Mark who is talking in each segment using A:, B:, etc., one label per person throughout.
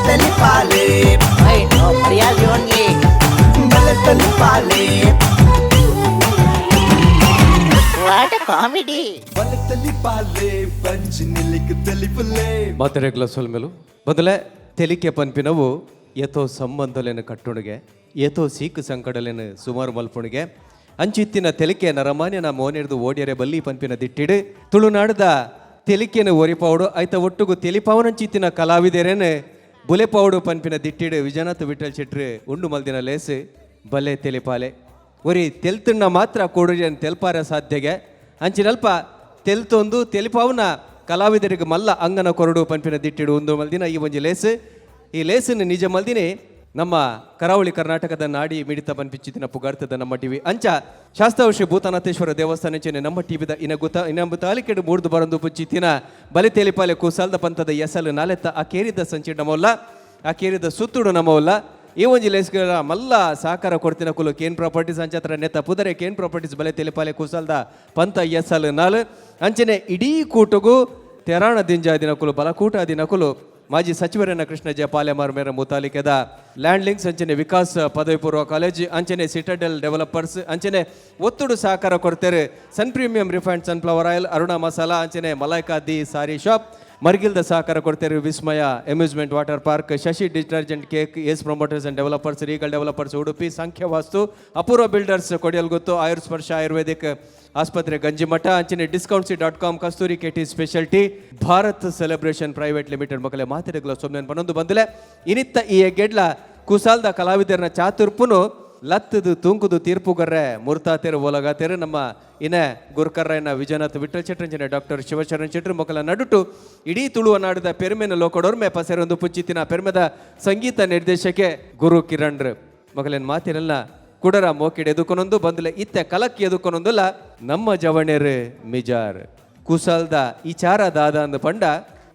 A: Telepale.
B: Wait, no, Priyasi only.
A: Telepale.
B: What a comedy.
A: Telepale. Panchinilik telipale.
C: ಮಾತೆರೆಗ್ಲ ಸೊಲ್ಮೆಲು ಮೊದಲೇ ತೆಲಿಕೆ ಪನ್ಪಿನವು ಏತೋ ಸಂಬಂಧಲೇನು ಕಟ್ಟುಣಿಗೆ ಏತೋ ಸೀಕು ಸಂಕಡಲೇನು ಸುಮಾರು ಮಲ್ಪುಣಿಗೆ ಅಂಚಿತ್ತಿನ ತೆಲಿಕೆ ನರಮಾನ್ಯನ ಮೋನೆಡ್ದು ಓಡ್ಯರೆ ಬಲ್ಲಿ ಪನ್ಪಿನ ದಿಟ್ಟಿಡು ತುಳುನಾಡದ ತೆಲಿಕೆನು ಒರಿಪಾವುಡು ಐತ ಒಟ್ಟುಗು ತೆಲಿಪಾವನಂಚಿತ್ತಿನ ಕಲಾವಿದರೇನು ಬುಲೆಪಾವುಡು ಪನ್ಪಿನ ದಿಟ್ಟಿಡು ವಿಜಯನಾಥ್ ವಿಠಲ್ ಶೆಟ್ರು ಉಂಡು ಮಲ್ದಿನ ಲೇಸು ಬಲ್ಲೆ ತೆಲಿಪಾಲೆ ಒರಿ ತೆಲ್ತುಣ್ಣ ಮಾತ್ರ ಕೊಡುಜನ್ ತೆಲ್ಪಾರ ಸಾಧ್ಯಗೆ ಅಂಚಿನಲ್ಪ ತೆಲ್ತೊಂದು ತೆಲಿಪಾವನ ಕಲಾವಿದರಿಗೆ ಮಲ್ಲ ಅಂಗನ ಕೊರಡು ಪಂಪಿನ ದಿಟ್ಟಿಡು ಒಂದು ಮಲ್ದಿನ ಈ ಒಂದು ಲೇಸು ಈ ಲೇಸನ್ನು ನಿಜ ಮಲ್ದಿನಿ ನಮ್ಮ ಕರಾವಳಿ ಕರ್ನಾಟಕದ ನಾಡಿ ಮಿಡಿತ ಪನ್ಪಿಚ್ಚಿತಿನ ಪುಗಾರ್ತದ ನಮ್ಮ ಟಿವಿ ಅಂಚ ಶಾಸ್ತಾವಶ್ರೀ ಭೂತನಾಥೇಶ್ವರ ದೇವಸ್ಥಾನ ಚೆನ್ನೆ ನಮ್ಮ ಟಿವಿದ ಇನ್ನೊಂದು ತಾಲಿಕೆಡು ಮೂಡ್ದು ಬರಂದು ಪುಚ್ಚಿತ್ತಿನ ಬಲಿ ತೇಲಿಪಾಲೆ ಕೂಸಾಲ್ದ ಪಂಥದ ಎಸಲು ನಾಲೆತ್ತ ಆ ಕೇರಿದ ಸಂಚಿ ನಮ್ಮಲ್ಲ ಆ ಕೇರಿದ ಸುತ್ತುಡು ನಮ್ಮಲ್ಲ ಈ ಒಂದು ಲೇಸ್ಗಳ ಮಲ್ಲ ಸಹಕಾರ ಕೊಡ್ತಿನ ಕುಲು ಕೇನ್ ಪ್ರಾಪರ್ಟೀಸ್ ಅಂಚತ್ರ ನೆತ್ತ ಪುದರೆ ಕೇನ್ ಪ್ರಾಪರ್ಟೀಸ್ ಬಲೆ ತೆಲಿಪಾಲೆ ಕೂಸಲ್ದ ಪಂಥ ಎಸಲು ನಾಲ್ ಅಂಚನೆ ಇಡೀ ಕೂಟಗೂ ತೆರಾಣ ದಿಂಜಾದಿನ ಕುಲು ಬಲಕೂಟಾದಿನ ಕುಲು ಮಾಜಿ ಸಚಿವರನ್ನ ಕೃಷ್ಣ ಜಯ ಪಾಲೆಮಾರ್ ಮೇರ ಮುತಾಲಿಕೆದ ಲ್ಯಾಂಡ್ ಲಿಂಕ್ಸ್ ಅಂಚನೆ ವಿಕಾಸ್ ಪದವಿ ಪೂರ್ವ ಕಾಲೇಜ್ ಅಂಚನೆ ಸಿಟಡೆಲ್ ಡೆವಲಪರ್ಸ್ ಅಂಚನೆ ಒತ್ತುಡು ಸಹಕಾರ ಕೊಡ್ತಾರೆ sun premium refined sunflower oil Aruna masala ಅಂಚನೆ ಮಲೈಕಾ ದಿ ಸಾರಿ ಶಾಪ್ ಮರ್ಗಿಲ್ದ ಸಹಕಾರ ಕೊಡ್ತಾರೆ Vismaya amusement water park Shashi detergent cake S promoters and developers regal developers Udupi ಸಂಖ್ಯಾ ವಾಸ್ತು ಅಪೂರ್ವ ಬಿಲ್ಡರ್ಸ್ ಕೊಡಿಯಲ್ಗುತ್ತು ಆಯುರ್ಸ್ಪರ್ಶ ಆಯುರ್ವೇದಿಕ್ ಆಸ್ಪತ್ರೆ ಗಂಜಿಮಠ ಅಂಚನೆ discountsy.com Kasturi KT speciality Bharat celebration private limited ಮಕ್ಕಳೇ ಮಾತಿರಗಳ ಸೊಮ್ಮೆನ್ ಪನ್ನೊಂದು ಬಂದಲೆ ಇನಿತ್ತ ಈ ಗೆಡ್ಲ ಕುಸಾಲ್ದ ಕಲಾವಿದರನ್ನ ಚಾತುರ್ಪುನು ಲತ್ತದು ತೂಂಕುದು ತೀರ್ಪುಗರ್ರೆ ಮುರ್ತಾತೆರು ಒಲಗಾತೆರು ನಮ್ಮ ಇನ್ನ ಗುರುಕರ್ರಯ್ಯನ ವಿಜಯನಾಥ್ ವಿಠಲ್ ಶೆಟ್ರಂಜನೆ ಡಾಕ್ಟರ್ ಶಿವಶರಣ್ ಶೆಟ್ರು ಮಕ್ಕಳ ನಡುಟು ಇಡೀ ತುಳುವ ನಾಡಿದ ಪೆರ್ಮೆನ ಲೋಕಡೋರ್ಮೆ ಪಸೆರೊಂದು ಪುಚ್ಚಿತ್ತಿನ ಪೆರ್ಮೆದ ಸಂಗೀತ ನಿರ್ದೇಶಕೆ ಗುರು ಕಿರಣ್ರು ಮಕ್ಕಳೇನು ಮಾತಿನಲ್ಲ ಕುಡರ ಮೋಕಿಡ್ ಎದುಕೊನೊಂದು ಬಂದಲೆ ಇತ್ತೆ ಕಲಕ್ಕಿ ಎದುಕೊನೊಂದಲ್ಲ ನಮ್ಮ ಜವಣೇರು ಮಿಜಾರ್ ಕುಸಲ್ದ ಈ ಚಾರ ದಾದ ಅಂದ ಪಂಡ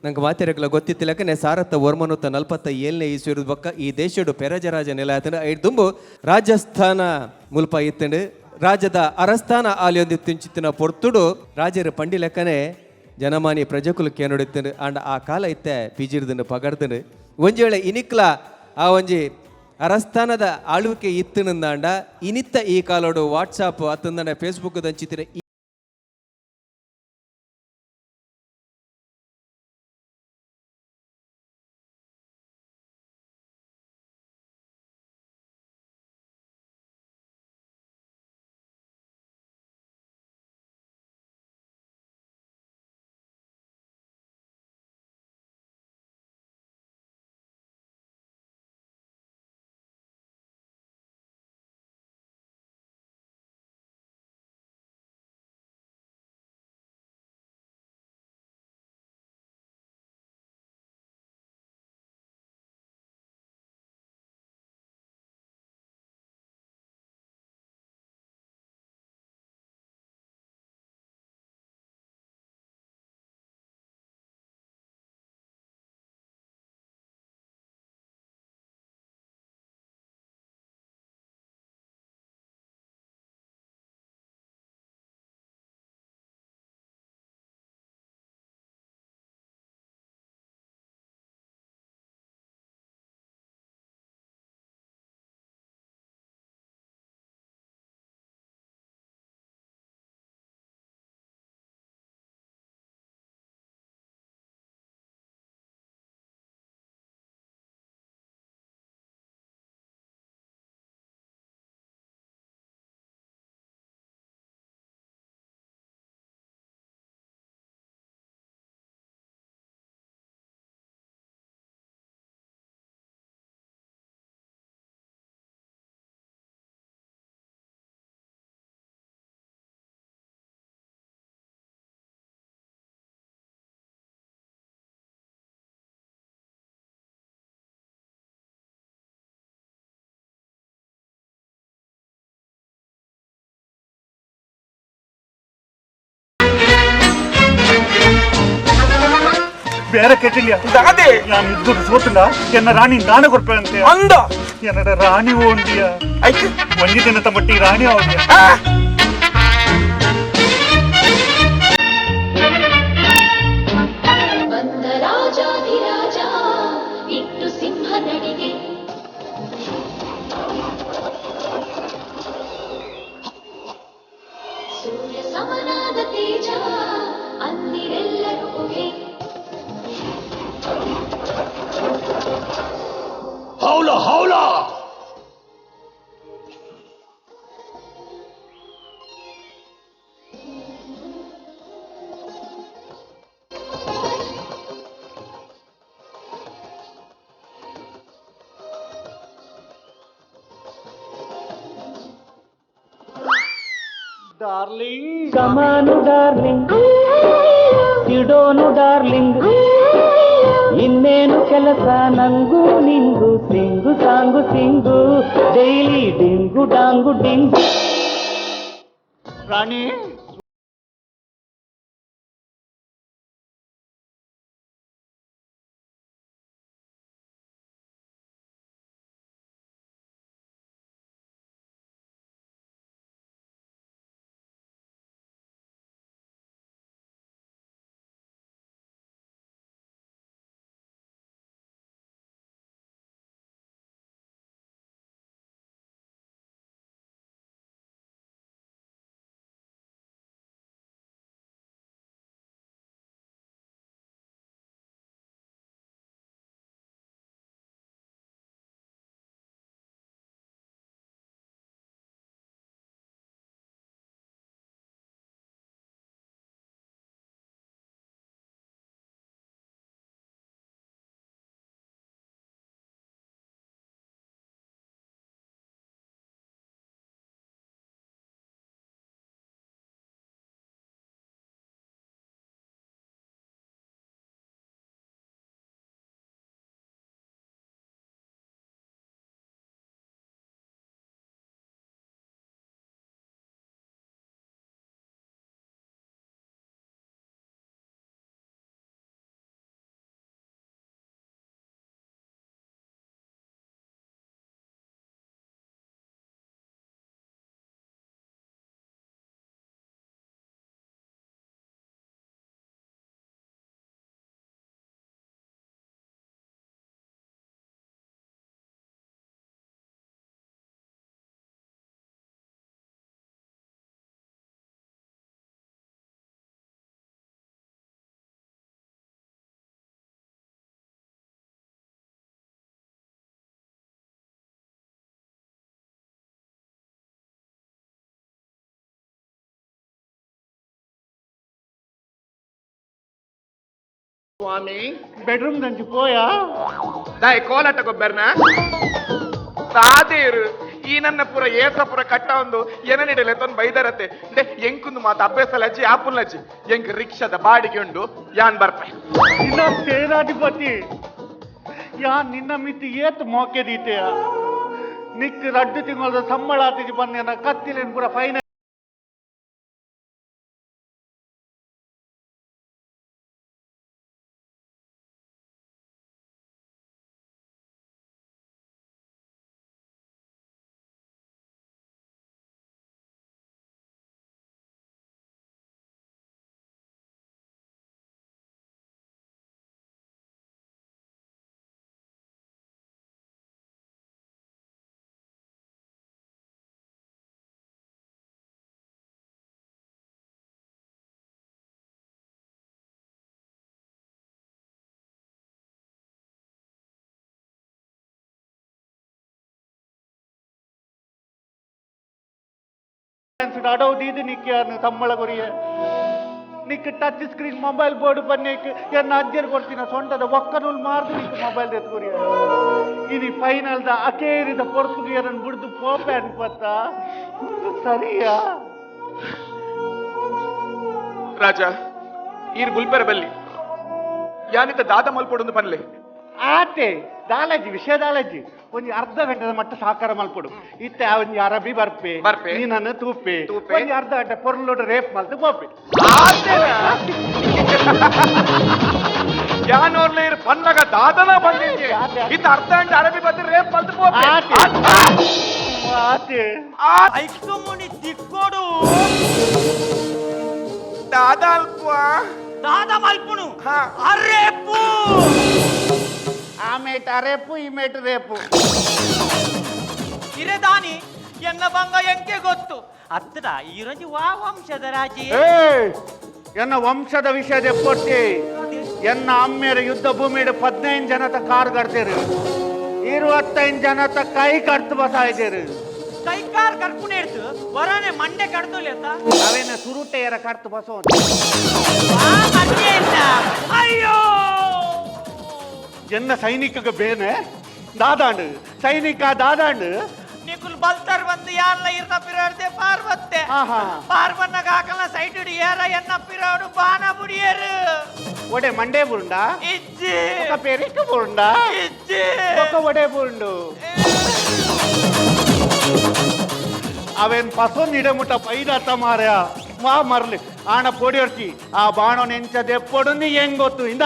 C: ನಂಗೆ ಮಾತಿರಕ್ಲ ಗೊತ್ತಿತ್ತಿಲ್ಲಕನೆ ಸಾರತ್ತ ವರ್ಮನುತ್ತ 47ನೇ ಇಸ್ವಿರದ ಬಕ್ಕ ಈ ದೇಶಡು ಪೆರಜರಾಜ ನೆಲ ಆತಂಡು ಐದು ದುಂಬು ರಾಜಸ್ಥಾನ ಮುಲ್ಪ ಇತ್ತಂಡು ರಾಜ್ಯದ ಅರಸ್ಥಾನ ಆಲಿಯೊಂದಿತ್ತಿನ ಪೊರ್ತುಡು ರಾಜರು ಪಂಡಿ ಲೆಕ್ಕನೆ ಜನಮಾನಿ ಪ್ರಜಕುಲು ಕೇನೊಡಿತ್ತಂಡು ಅಂಡ್ ಆ ಕಾಲ ಇತ್ತೆ ಪಿಜಿರ್ದಂಡು ಪಗಡ್ದಂಡು ಒಂಜಿ ವೇಳೆ ಇನಿಕ್ಲ ಆ ಒಂಜಿ ಅರಸ್ಥಾನದ ಆಳ್ವಿಕೆ ಇತ್ತನಂದಾಂಡ ಇನಿತ್ತ ಈ ಕಾಲೋಡು ವಾಟ್ಸಾಪ್ ಅತ್ತಂದಾಂಡ ಫೇಸ್ಬುಕ್ ದಂಚಿತ್ತಿನ
D: ಬೇರೆ ಕೆಟ್ಟಿಲ್ಲ ದಾದೆ ನಾನು ಇದ್ದು ಸೋತಲ್ಲ ಎನ್ನ ರಾಣಿ ದಾನ ಕೊಡ್ಪೇಂತೆ ಅಂದ ಎನ್ನಡ ರಾಣಿ ಓಂದಿಯ ಐಕೆ ಒಂಜಿ ದಿನ ತಮ್ಮಟ್ಟಿ ರಾಣಿ ಆವ್ದಿಯ
E: ಬಂದ ರಾಜಾಧಿರಾಜ ಇಟ್ಟು ಸಿಂಹ
D: ಡಾರ್ಲಿಂಗ್
E: ಕಮಾನು ಡಾರ್ಲಿಂಗ್ ಸಿಡೋನು ಡಾರ್ಲಿಂಗ್ ಇನ್ನೇನು ಕೆಲಸ ನಂಗೂ ನಿಂಗು ಸಿಂಗು ಸಾಂಗು ಸಿಂಗು ಡೈಲಿ ಡಿಂಗು ಡಾಂಗು ಡಿಂಗು
D: ರಾಣಿ
F: ಸ್ವಾಮಿ
D: ಬೆಡ್ರೂಮ್ ದಂಚು ಪೋಯಾ
F: ದಾಯ್ ಕೋಲಾಟ ಗೊಬ್ಬರ್ನ ಸಾದೇರು ಈ ನನ್ನ ಪುರ ಏಸಪುರ ಕಟ್ಟ ಒಂದು ಎನನಿಡಲೆ ತೊಂದು ಬೈದರತೆ ಡೆ ಎಂಕುಂದು ಮಾತು ಅಭ್ಯಾಸ ಲಚ್ಚಿ ಆಪುಲ್ ಲಚ್ಚಿ ಎಂಕ್ ರಿಕ್ಷಾದ ಬಾಡಿಗೆ ಉಂಡು ಯಾನ್ ಬರ್ಪೆ
D: ಇನ್ನ ಸೇನಾಧಿಪತಿ ಯಾನ್ ನಿನ್ನ ಮಿತಿ ಏತ್ ಮೋಕೆ ದೀತೆಯ ನಿಕ್ ರಡ್ಡು ತಿಂಗಳ ಸಂಬಳ ಆತಿಜಿ ಬಂದೇನ ಕತ್ತಿಲೇನ್ ಪುರ ಫೈನ್ ಅಡವು ದೀದು ನಿಕ್ಕೆ ಸಂಬಳ ಕೊರಿಯ ನಿಕ್ ಟಚ್ ಸ್ಕ್ರೀನ್ ಮೊಬೈಲ್ ಬೋರ್ಡ್ ಬನ್ನೇಕ್ ಎನ್ನ ಅಜ್ಜರ್ ಕೊಡ್ತೀನ ಸೊಂಟದ ಒಕ್ಕನೂಲ್ ಮಾರ್ದು ನಿಕ್ ಮೊಬೈಲ್ ಎತ್ಕೊರಿಯ ಇನಿ ಫೈನಲ್ ದ ಅಕೇರಿದ ಪೊರ್ಸುಗಿಯರನ್ನು ಬಿಡ್ದು ಪೋಪೆ ಅನ್ಪತ್ತ ಸರಿಯಾ
F: ರಾಜ ಈರ್ ಬುಲ್ಪೆರ ಬಲ್ಲಿ ಯಾನಿತ ದಾದ ಮಲ್ಪೊಡೊಂದು ಪನ್ಲೆ
D: ಆತೆ ದಾಲಜಿ ವಿಷಯ ದಾಲಜಿ ಒಂದು ಅರ್ಧ ಗಂಟೆದ ಮಟ್ಟ ಸಾಕಾರ ಮಲ್ಪಡು ಇತ್ತೆ ಒಂಜಿ ಅರಬಿ ಬರ್ಪೆ ನೀನನ್ನು ತೂಪೆ ಒಂದು ಅರ್ಧ ಗಂಟೆ ಪೊರ್ಲೋಡು ರೇಪ್ ಮಲ್ತು ಬೋಪೆ
F: ಯಾನೋರ್ಲೆ ಇರ್ ಪನ್ನಗ ದಾದನ ಬಂದಿದ್ದೆ ಇತ್ತ ಅರ್ಧ ಗಂಟೆ ಅರಬಿ ಬಂದು ರೇಪ್ ಮಲ್ತು ಪೋಪೆ
D: ಆತೆ
E: ಐಕ್ಸುಮುನಿ ದಿಕ್ಕೋಡು
F: ದಾದ ಅಲ್ಪ
E: ದಾದ ಮಲ್ಪುನು
F: ಹಾ.
E: ಅರೇಪು
D: ಆಮೇಟ್ ಅರೇಪು ಈಮೇಟ್ ರೇಪು
E: ಇರೆದಾನಿ ಎನ್ನ ಬಂಗ ಎಂಕೆ ಗೊತ್ತು ಅತ್ರ ಈರೊಂಜಿ ವಾ ವಂಶದ ರಾಜಿ
D: ಎನ್ನ ವಂಶದ ವಿಷಯದ ಎಪ್ಪೊಟ್ಟಿ ಎನ್ನ ಅಮ್ಮೆರ ಯುದ್ಧ ಭೂಮಿಡ್ 15 ಜನತ ಕಾರ್ ಕಟ್ತೀರಿ 25 ಜನತ ಕೈ ಕಟ್ತು ಬಸಾಯ್ತೀರಿ
E: ಕೈಕಾರ್ ಕರ್ಪುನೆ ಇರ್ತು ವರನೆ ಮಂಡೆ ಕಡ್ದೋಲೆತ್ತ
D: ಅವೇನ ಸುರುಟೆಯರ ಕಟ್ತು ಬಸೋ
E: ಅಯ್ಯೋ
D: ಎನ್ನ ಸೈನಿಕಗ ಬೇನೆ ದಾದಾಂಡು ಸೈನಿಕ ದಾದಾಂಡು
E: నీకులు బల్తారు ಬಂದು ಯಾರಲ್ಲ ಇರ್ನ ಪಿರಾಡ್ದೆ ಪಾರ್ವತ್ತೆ ಪಾರ್ವನ್ನ ಕಾಕಲ ಸೈಟ್ ಹಿಡಿಯಾರ ಎನ್ನ ಪಿರಾಡು ಬಾಣ ಬುಡಿಯರು
D: ಒಡೆ ಮಂಡೆ ಬುರುಂಡ
E: ಇಜ್ಜಿ
D: ఒక పెరిక బురుండ
E: ಇಜ್ಜಿ
D: ఒక ಒಡೆ ಬುರುಂಡು ಅವೇನ್ ಪಸೊಂದು ಇಡಮುಟ ಪೈದತ್ತ ಮಾರ್ಯ ಮಾ ಮರ್ಲಿ ಆಣ ಪೊಡಿಯರ್ಚಿ ಆ ಬಾಣ ನೆಂಚದೆ ಎಪ್ಪಡು ನೀ ಹೆಂಗ್ ಗೊತ್ತು ಇಂದ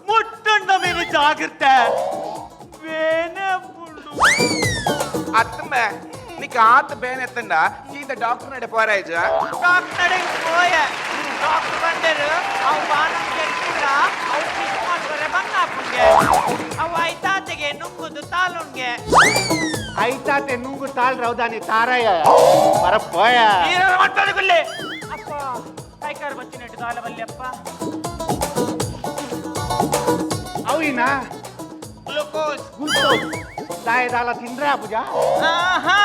E: ಮುಟ್ಟಂಡ ಮೇಲೆ ಜಾಗ್ರತೆ ಬೇನೆ ಬುಡು
F: ಅತ್ತಮ್ಮ నీకు ఆత బేనెత్తండా ఇంత డాక్టర్ నడే పోరాయిజ
E: ಡಾಕ್ಟರ್ ಹೋಯ ಡಾಕ್ಟರ್ ಬಂದರು ಅವು ಬಾಣಂ ಕೆಟ್ಟಿಲ್ಲ ಅವು ಟ್ರೀಟ್ಮೆಂಟ್ ಬರೆ ಬಂದಾಪುಂಗೆ ಅವು ಐತಾತೆಗೆ ನುಂಗುದು ತಾಲುಂಗೆ
D: ಐತಾತೆ ನುಂಗು ತಾಳ್ ರೌದಾನಿ ತಾರಾಯ ಬರಪ್ಪೋಯ
E: ನೀರನ್ನು ಮಾತಾಡಿಕೊಳ್ಳಿ ಅಪ್ಪ ಕೈಕಾರು ಬಚ್ಚಿನಟ್ಟು ತಾಲ ಬಲ್ಲೆಪ್ಪ
D: ಅವಿನಾ
E: ಗ್ಲೂಕೋಸ್
D: ಗುಲ್ಕೋಸ್ ದಾಯದಾಲ ತಿಂದ್ರೆ ಪೂಜ
E: ಆಹಾ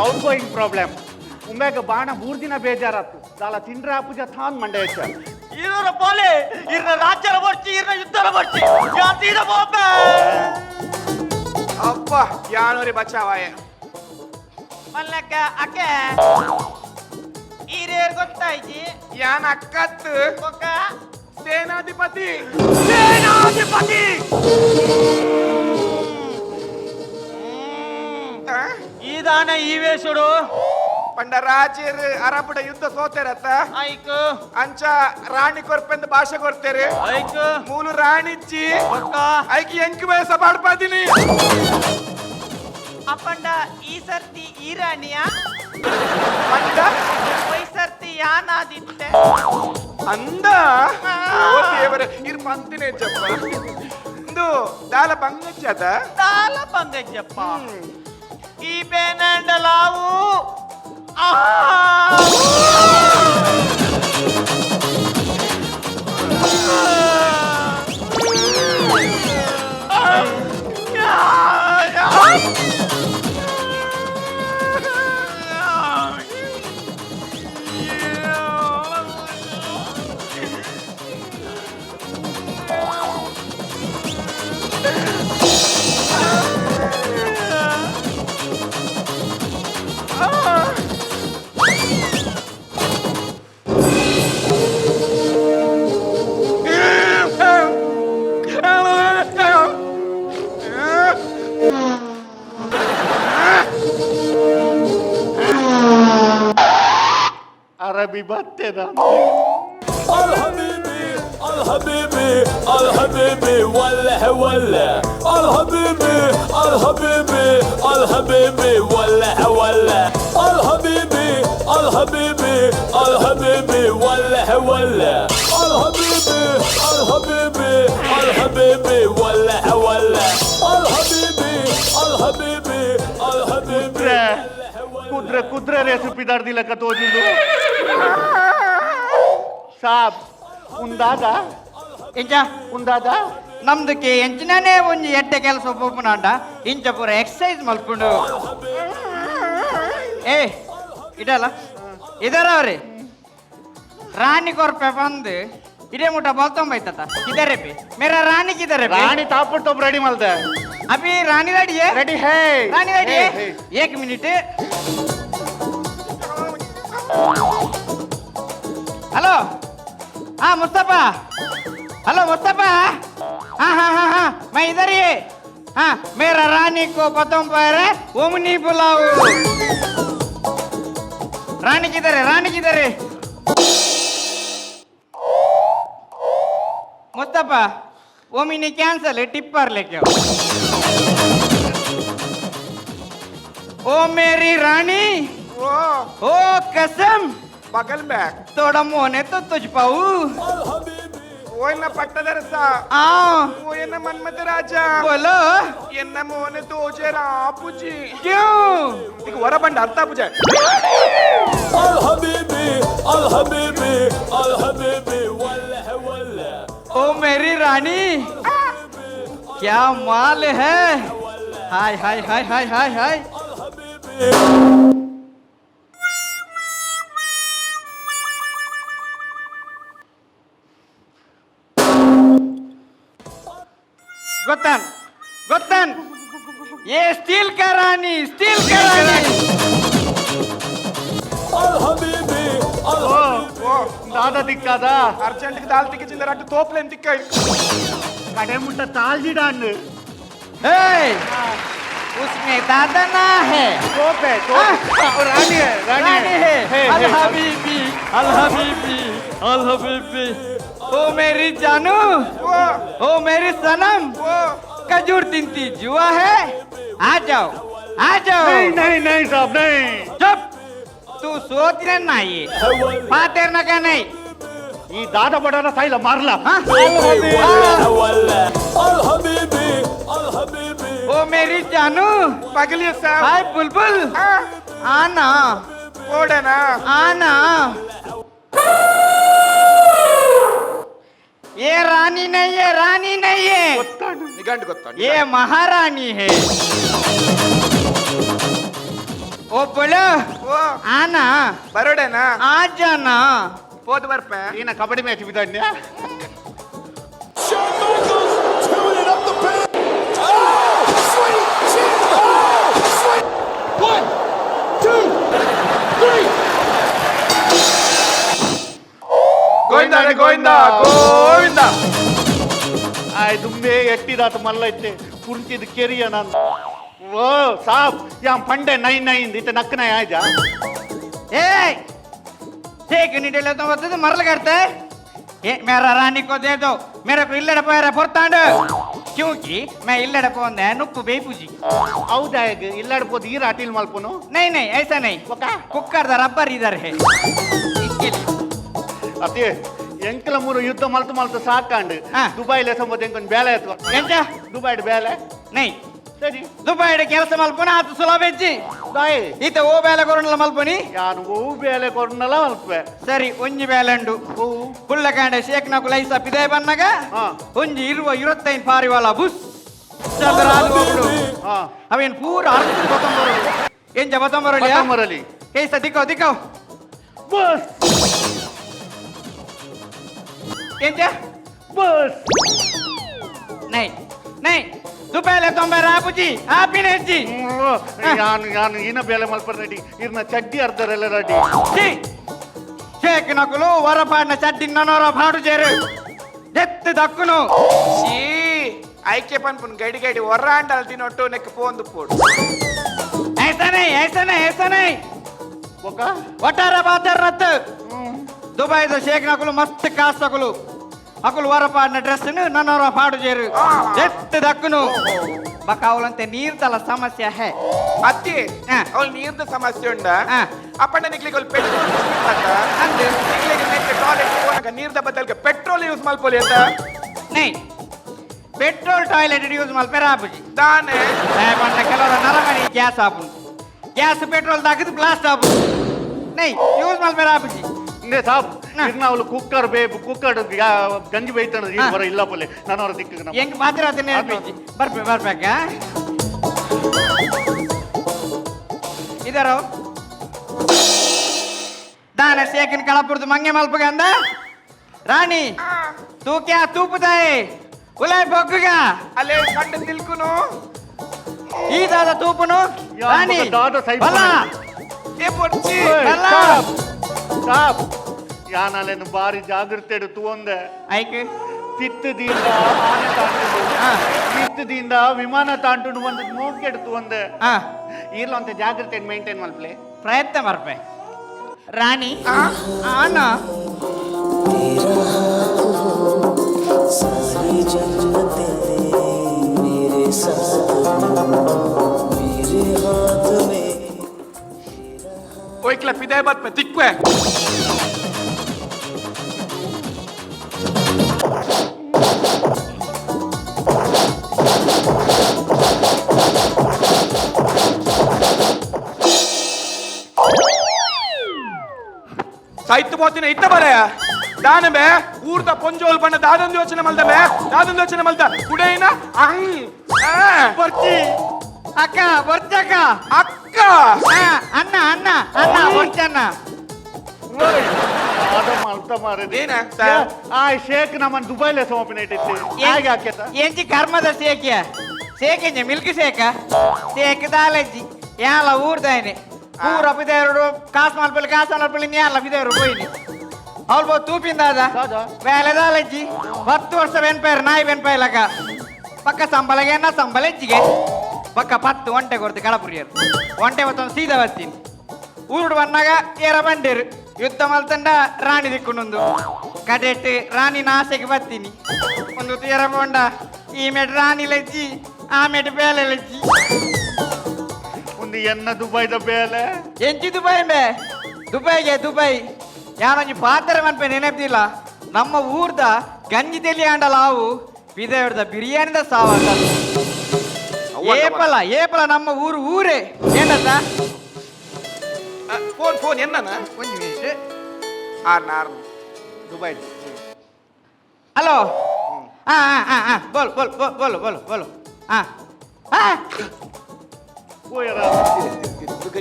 D: ಔಟ್ ಗೋಯಿಂಗ್ ಪ್ರಾಬ್ಲಮ್ ಉಮ್ಮ್ಯಾಗ ಬಾಣ 3 ದಿನ ಬೇಜಾರಾತು ದಾಲ ತಿಂದ್ರೆ ಪೂಜ ಥಾನ್ ಮಂಡೆ ಹೆಚ್ಚ
E: ಇರೋರ ಪೋಲೆ ಇರ್ನ ರಾಜ್ಯರ ಬರ್ಚಿ ಇರ್ನ ಯುದ್ಧರ ಬರ್ಚಿ ಜಾತಿದ ಬೋಪ
F: ಅಪ್ಪ ಯಾನೋರಿ ಬಚಾವಾಯ
E: ಮಲ್ಲಕ್ಕ ಅಕ್ಕೆ ಹಿರಿಯರ್ ಗೊತ್ತಾಯ್ತಿ
F: ಯಾನ ಅಕ್ಕತ್ತು
E: ಒಕ್ಕ
F: ಸೇನಾಧಿಪತಿ
E: ಸೇನಾಧಿಪತಿ ಈ ದಾನ ಈ ವೇಷುಡು
F: ಪಂಡ ರಾಜರು ಅರಬುಡ ಯುದ್ಧ ಸೋತೆರತ್ತ
E: ಐಕು
F: ಅಂಚ ರಾಣಿ ಕೊರ್ಪೆಂದ ಭಾಷೆ ಕೊಡ್ತೇರೆ
E: ಐಕು
F: ಮೂಲು ರಾಣಿಚ್ಚಿ
E: ಒಕ್ಕ
F: ಐಕಿ ಎಂಕಿ ವಯಸ್ಸ ಬಾಡ್ಪಾದಿನಿ
E: ಅಪ್ಪಂಡ ಈ ಸರ್ತಿ ಈ ರಾಣಿಯ
F: ಪಂಡ
E: ಈ ಸರ್ತಿ ಯಾನಾದಿತ್ತೆ
F: ಅಂದ ಓ ದೇವರೇ ಇರ್ ಪಂತಿನೇ ಜಪ್ಪ ಇಂದು ದಾಲ ಬಂಗಜ್ಜದ
E: ತಾಲ ಪಂಗಜ್ಜಪ್ಪ ಈ ಬೇನಂಡಲಾವು
D: ಅರಬಿ ಬತ್ತೆದ
G: الحبيبي الحبيبي الحبيبي ولا ولا الحبيبي الحبيبي الحبيبي ولا ولا الحبيبي الحبيبي الحبيبي ولا ولا الحبيبي الحبيبي الحبيبي ولا ولا الحبيبي الحبيبي الحبيبي
D: ಕುದ್ರೆ ಕುದ್ರೆ ರೆಸಿಪಿ ದಾಡ್ದಿಲ್ಲಕ ತೋಜಿಂದು ಸಾಬ್ ಉಂದಾದ
H: ಇಂಚ
D: ಉಂದಾದ
H: ನಮ್ದಕ್ಕೆ ಎಂಚಿನೇ ಒಂಜಿ ಎಡ್ಡೆ ಕೆಲಸ ಒಪ್ಪುನಾಂಡ ಇಂಚ ಪೂರ ಎಕ್ಸಸೈಸ್ ಮಲ್ಪುಂಡು ಏ ಇದಲ್ಲ ಇದರವ್ರಿ ರಾಣಿ ಕೊರ್ಪೆ ಬಂದು ಇದೇ ಮುಟ ಬಲ್ತೊಂಬೈತತ ಕಿದರೆ ಬಿ ಮೇರಾ ರಾಣಿ ಕಿದರೆ ಬಿ
D: ರಾಣಿ ತಾಪಟ್ ತೊಬ್ ರೆಡಿ ಮಲ್ದೆ
H: ಅಭಿ ರಾಣಿ ರೆಡಿ है
D: ರೆಡಿ ಹೇ
H: रानी रेडी है एक मिनट हेलो हाँ मुस्तफा हेलो मुस्तफा हाँ हाँ हाँ हाँ मैं इधर ही हाँ मेरा रानी को पतों पर ओमनी बुलाओ रानी किधर है रानी किधर है मुस्तफा ओमिनी कैंसल है टिप्पर लेके आओ ओ मेरी रानी
F: ಓ
H: ओ कसम
F: ಬಗಲ್ ಬ್ಯಾಗ್
H: थोड़ा मोने तो तुझ पाऊ
F: ಓಯನ್ನ ಪಟ್ಟದರಸ
H: आओ
F: ಓಯನ್ನ ಮನ್ಮಥ ರಾಜ
H: बोलो
F: ಎನ್ನ ಮೋನೆ ತೋಜರ ಆಪುಜಿ
H: क्यों
F: ಈಗ ಹೊರ ಬಂಡ ಅರ್ಥ ಪೂಜ
G: الحبيبي الحبيبي الحبيبي ولا ولا
H: ओ मेरी रानी क्या माल है हाय हाय हाय हाय हाय हाय गोतन गोतन ये स्टील का रानी स्टील का रानी
G: Al Habibi, Al
D: ಓ ದಾದ ದಿಕ್ಕಾದ
F: ಅರ್ಜೆಂಟ್ ದಾಲ್ ತಿಕ್ಕ ಚಿಲ್ಲರ ಅಟ್ಟು ತೋಪ್ಲೇನ್ ತಿಕ್ಕ
D: ಕಡೆ ಮುಟ್ಟ ತಾಳ್ಜಿಡಾನ್
H: ए, उसमें दादा ना है
D: ತೋಪೆ ರಾಣಿ
H: रानी है
D: ಹೇ,
H: अल
D: ಹೇ.
H: हबीबी अल हबीबी अल हबीबी ओ मेरी जानू ओ मेरी सनम खजूर तिनती जुआ है आ जाओ
D: नहीं नहीं नहीं साहब नहीं
H: चुप तू सोच रहे ना ये पातेर ना क्या नहीं
D: ಈ ದಾದ ಬಡನ ಸಾಯಿಲ್ಲ ಮಾರ್ಲಾ
H: हाँ?
G: Al Habibi, Al Habibi.
H: ओ मेरी जानू
F: ಪಗಲಿಯ ಸಾಬ್
H: हाय बुलबुल आना
F: ಓಡನಾ
H: आना ये रानी नहीं है रानी नहीं है
F: ನಿಗಂಡ್ ಗೊತ್ತಾ
H: ये महारानी है ओ बोलो
F: ಓ
H: आना
F: ಬರೋಡನಾ
H: आ जाना
F: ಹೋದ್ ಬರ್ಪ
D: ಈನ ಕಬಡ್ಡಿ ಮ್ಯಾಚ್ ಬಿದ್ದಾನ್ಯ
G: Shawn Michaels tuning up the band. Oh, sweet chin. Oh, sweet. 1, 2, 3.
F: Govinda ರೇ ಗೋವಿಂದ ಗೋವಿಂದ
D: ಆಯ್ ದುಂಬೆ ಎಟ್ಟಿದಾತ ಮಲ್ಲ ಇತ್ತೆ ಕುಂತಿದ್ ಕೆರಿಯ ನಾನು ಓ ಸಾಬ್ ಯಾಂ ಪಂಡೆ ನೈ ನೈ ಇತ ನಕ್ಕನ ಆಯ್ಜಾ
H: ए ठीक नहीं ले तो बता मरल करते ये मेरा रानी को दे दो मेरे को इल्लड़ पोयर फुर्तांड क्योंकि मैं इल्लड़ पोंदे नुप्पु बेपूजी
D: ಹೌದಾ ಈಗ ಇಲ್ಲಾಡ್ಬೋದು ಈ ರಾಟಿಲ್ ಮಲ್ಪನು
H: नहीं नहीं ऐसा नहीं कुकर दा रबर इधर है इसके लिए
D: ಅದೇ ಎಂಕಲ ಮೂರು ಯುದ್ಧ ಮಲ್ತು ಮಲ್ತು ಸಾಕಾಂಡು
H: ಹಾ.
D: ದುಬೈಲೆ ಸಂಬಂಧ ಎಂಕೊಂದು ಬೇಲೆ ಎತ್ಕೊ
H: ಎಂತ
D: ದುಬೈಡ್ ಬೇಲೆ
H: नहीं
D: ಸರಿ
H: ದುಬೈಡ್ ಕೆಲಸ ಮಲ್ಪುನ ಆತು ಸುಲಭೆಜ್ಜಿ
D: ದಾಯ್
H: ಈತ ಓ ಬೇಲೆ ಕೊರನಲ್ಲ ಮಲ್ಪುನಿ
D: ಯಾನು ಹೂ ಬೇಲೆ ಕೊಡ್ನಲ್ಲ ಮಲ್ಪೆ
H: ಸರಿ ಒಂಜಿ ಬೇಲೆಂಡು ಪುಳ್ಳಕಾಂಡೆ ಶೇಖ್ನಕು ಲೈಸ ಪಿದೆ ಬನ್ನಗ
D: ಹಾ.
H: ಒಂಜಿ 25 ಪಾರಿವಾಳ ಬುಸ್ ಚಂದ್ರಾಲ್ ಹೋಗ್ಬಿಡು
D: ಹಾ
H: ಅವೇನ್ ಪೂರ ಅರ್ಥ ಬತ್ತಂ ಬರಲಿ ಎಂಜ ಬತ್ತಂ ಬರಲಿ
D: ಮರಲಿ
H: ಕೇಸ ದಿಕ್ಕೋ ದಿಕ್ಕೋ
D: ಬಸ್
H: ಎಂಜ
D: ಬಸ್
H: ನೈ ನೈ ದುಪೇಲೆ ತೊಂಬೆ ರಾಪುಜಿ ಆಪಿನ ಹೆಜ್ಜಿ
D: ಯಾನು ಯಾನು ಈನ ಬೇಲೆ ಮಲ್ಪರ್ ರೆಡಿ ಇರ್ನ ಚಡ್ಡಿ ಅರ್ಧರೆಲ್ಲ ರೆಡಿ
H: ಛೀ ಶೇಖ್ ನಕುಲು ವರಪಾಡ್ನ ಚಡ್ಡಿ ನನ್ನೋರ ಪಾಡು ಜೇರು ಎತ್ತು ದಕ್ಕುನು
F: ಛೀ ಐಕೆ ಪನ್ಪುನ್ ಗಡಿ ಗಡಿ ಒರ್ರಾಂಡಲ್ ತಿನ್ನೊಟ್ಟು ನೆಕ್ ಪೋಂದು ಪೋಡು
H: ऐसा नहीं
D: ಒಕ್ಕ
H: ಒಟ್ಟಾರ ಬಾತರ್ ರತ್ತು ದುಬೈದ ಶೇಖ್ ನಕುಲು ಮಸ್ತ್ ಕಾಸ್ ತಕುಲು ಅಕುಲು ವರಪಾಡ್ನ ಡ್ರೆಸ್ ನನ್ನೋರ ಪಾಡು ಜೇರು ಎತ್ತು ದಕ್ಕುನು ಬಕಾವುಲಂತೆ ನೀರ್ತಲ ಸಮಸ್ಯೆ ಹೇ
F: ಅತ್ತಿ
H: ಹಾ.
F: ಅವಳು ನೀರ್ದ ಸಮಸ್ಯೆ ಉಂಡ
H: ಹಾ.
F: ಅಪ್ಪಣ್ಣ ನಿಕ್ಲಿಗೆ ಅವಳು ಪೆಟ್ರೋಲ್
H: ಅಂದು
F: ನಿಕ್ಲಿಗೆ ನೆಕ್ ಟಾಯ್ಲೆಟ್ ಹೋಗಕ ನೀರ್ದ ಬದಲ್ಗೆ ಪೆಟ್ರೋಲ್ ಯೂಸ್ ಮಲ್ಪೋಲಿ ಅಂತ
H: नहीं पेट्रोल टॉयलेट यूज मल्पे रापुजी
F: ತಾನೇ
H: पंड ಕೆಲವರ ನರಮನಿ ಗ್ಯಾಸ್ ಆಪು ಗ್ಯಾಸ್ ಪೆಟ್ರೋಲ್ ದಾಕಿದ್ ಬ್ಲಾಸ್ಟ್ ಆಪು नहीं यूज मल्पे रापुजी
D: ಇಂದೇ ಸಾಬ್
H: ಹಾ.
D: ಇರ್ನ ಅವಳು ಕುಕ್ಕರ್ ಕುಕ್ಕರ್ ಗಂಜಿ ಬೈತಾನ ಈ
H: ಹಾ.
D: ಬರ ಇಲ್ಲ ಪೊಲೆ ನಾನು ಅವ್ರ ದಿಕ್ಕಿಗೆ ನಮ್ಮ
H: ಹೆಂಗ್ ಮಾತಿರತ್ತೆ ಬರ್ಬೇಕಾ ಇದರೋ दान सेकंड कलापुरद मंगे मल्पगा अंदा रानी तू क्या तूपता है उलाई बोकुगा
F: ಅಲ್ಲೇ ಕಂಡು ನಿಲ್ಕುನು
H: ಈ ದಾದ ತೂಪುನು
D: ಯಾ
H: ರಾನಿ
D: ಮಗ ದಾದ ಸೈಪು
H: ಬಲ್ಲ
F: ಏ ಪೊರ್ಚಿ
H: ಬಲ್ಲ
D: ಸಾಬ್ ಯಾನಲ್ಲೇನು ಬಾರಿ ಜಾಗೃತೆ ಇಡುತ್ತು ಒಂದೆ
H: ಐಕ್
D: ತಿತ್ತದಿಂದ ಆನೆ ತಾಂಟುಂಡು
H: ಹಾ.
D: ತಿತ್ತದಿಂದ ವಿಮಾನ ತಾಂಟುಂಡು ಒಂದು ನೋಡ್ಕೆಡ್ತು ಒಂದೆ
H: ಹಾ
D: ಇರ್ಲಂತ ಜಾಗೃತೆ ಮೇಂಟೈನ್ ಮಲ್ಪಲೆ
H: ಪ್ರಯತ್ನ ಬರ್ಪೆ ರಾಣಿ ಆನ
I: सारी जन्नतें मेरे साथ मेरे हाथ में
F: ಓಯ್ಕ್ಲ ಪಿದೆ ಬತ್ ಮೆ ತಿಕ್ವೆ ಸಾಹಿತ್ಯ ಬೋತಿನ ಇತ್ತ ಬರೆಯ ದಾನಬೆ ಊರ್ದ ಪೊಂಜೋಲ್ ಬಣ್ಣ ದಾದೊಂದು ಯೋಚನೆ ಮಲ್ದ ಬೇ ದಾದೊಂದು ಯೋಚನೆ ಮಲ್ದ ಕುಡೇನ ಅಂಗ್
H: ಬರ್ತಿ ಅಕ್ಕ ಬರ್ಚಕ್ಕ
F: ಅಕ್ಕ
H: ಅಣ್ಣ ಅಣ್ಣ ಅಣ್ಣ ಬರ್ಚಣ್ಣ
D: ಅಲ್ತ ಮಾರದೆ
F: ಏನ ಸರ್?
D: ಆ ಶೇಕ್ ನಮ್ಮನ್ ದುಬೈಲೆ ಸೋಪಿನೈಟಿತ್ತು ಹಾಗೆ ಹಾಕ್ಯತ
H: ಎಂಚಿ ಕರ್ಮದ ಸೇಕಿಯ ಸೇಕೆಂಜ ಮಿಲ್ಕ್ ಸೇಕ ಸೇಕ್ ದಾಲಜ್ಜಿ ಯಾಲ ಊರ್ದಾಯ್ನೆ ಊರ ಪಿದೇರು ಕಾಸು ಮಲ್ಪಲ್ಲಿ ನ್ಯಾಲ ಪಿದೇರು పోయిని ಅವ್ರು ಬೋ ತೂಪಿಂದಾದ వేల దాలజ్జి 10 ವರ್ಷ వెన్పేరు నాయి వెన్పేలక పక్క సంబలగే నా సంబలెజ్జిಗೆ పక్క 10 ಒಂಟೆ ಕೊಡ್ತು ಕಳಪುರಿಯರು ಒಂಟೆ ಮತ್ತೊಂದು ಸೀದಾ ಬರ್ತೀನಿ ಊರುಡು ಬಂದಾಗ ಏರ ಬಂಡೇರು ಯುದ್ಧ ಮಲ್ತಂಡ ರಾಣಿ ದಿಕ್ಕುನೊಂದು ಕಡೆಟ್ ರಾಣಿ ನಾಸೆಗೆ ಬರ್ತೀನಿ ಒಂದು ತೀರ ಬೋಂಡ ಈ ಮೆಟ್ ರಾಣಿ ಲೆಜ್ಜಿ ಆ ಮೆಟ್ ಬೇಲೆ ಲೆಜ್ಜಿ
D: ಒಂದು ಎನ್ನ ದುಬೈದ ಬೇಲೆ
H: ಎಂಚಿ ದುಬೈ ಮೇ ದುಬೈಗೆ ದುಬೈ ಯಾನೊಂಜಿ ಪಾತ್ರೆ ಮನ್ಪೆ ನೆನಪಿಲ್ಲ ನಮ್ಮ ಊರ್ದ ಗಂಜಿ ತೆಲಿ ಆಂಡಲ ಅವು ವಿದೇವರದ ಬಿರಿಯಾನಿದ ಸಾವಂಡ ಏಪಲ ನಮ್ಮ ಊರೇ ಏನಂತ
F: ಫೋನ್ ಎನ್ನ
H: ಒಂದು ನಿಮಿಷ
F: ನಾರ್ಮಲ್
D: ದುಬೈ
H: ಹಲೋ ಬೋಲು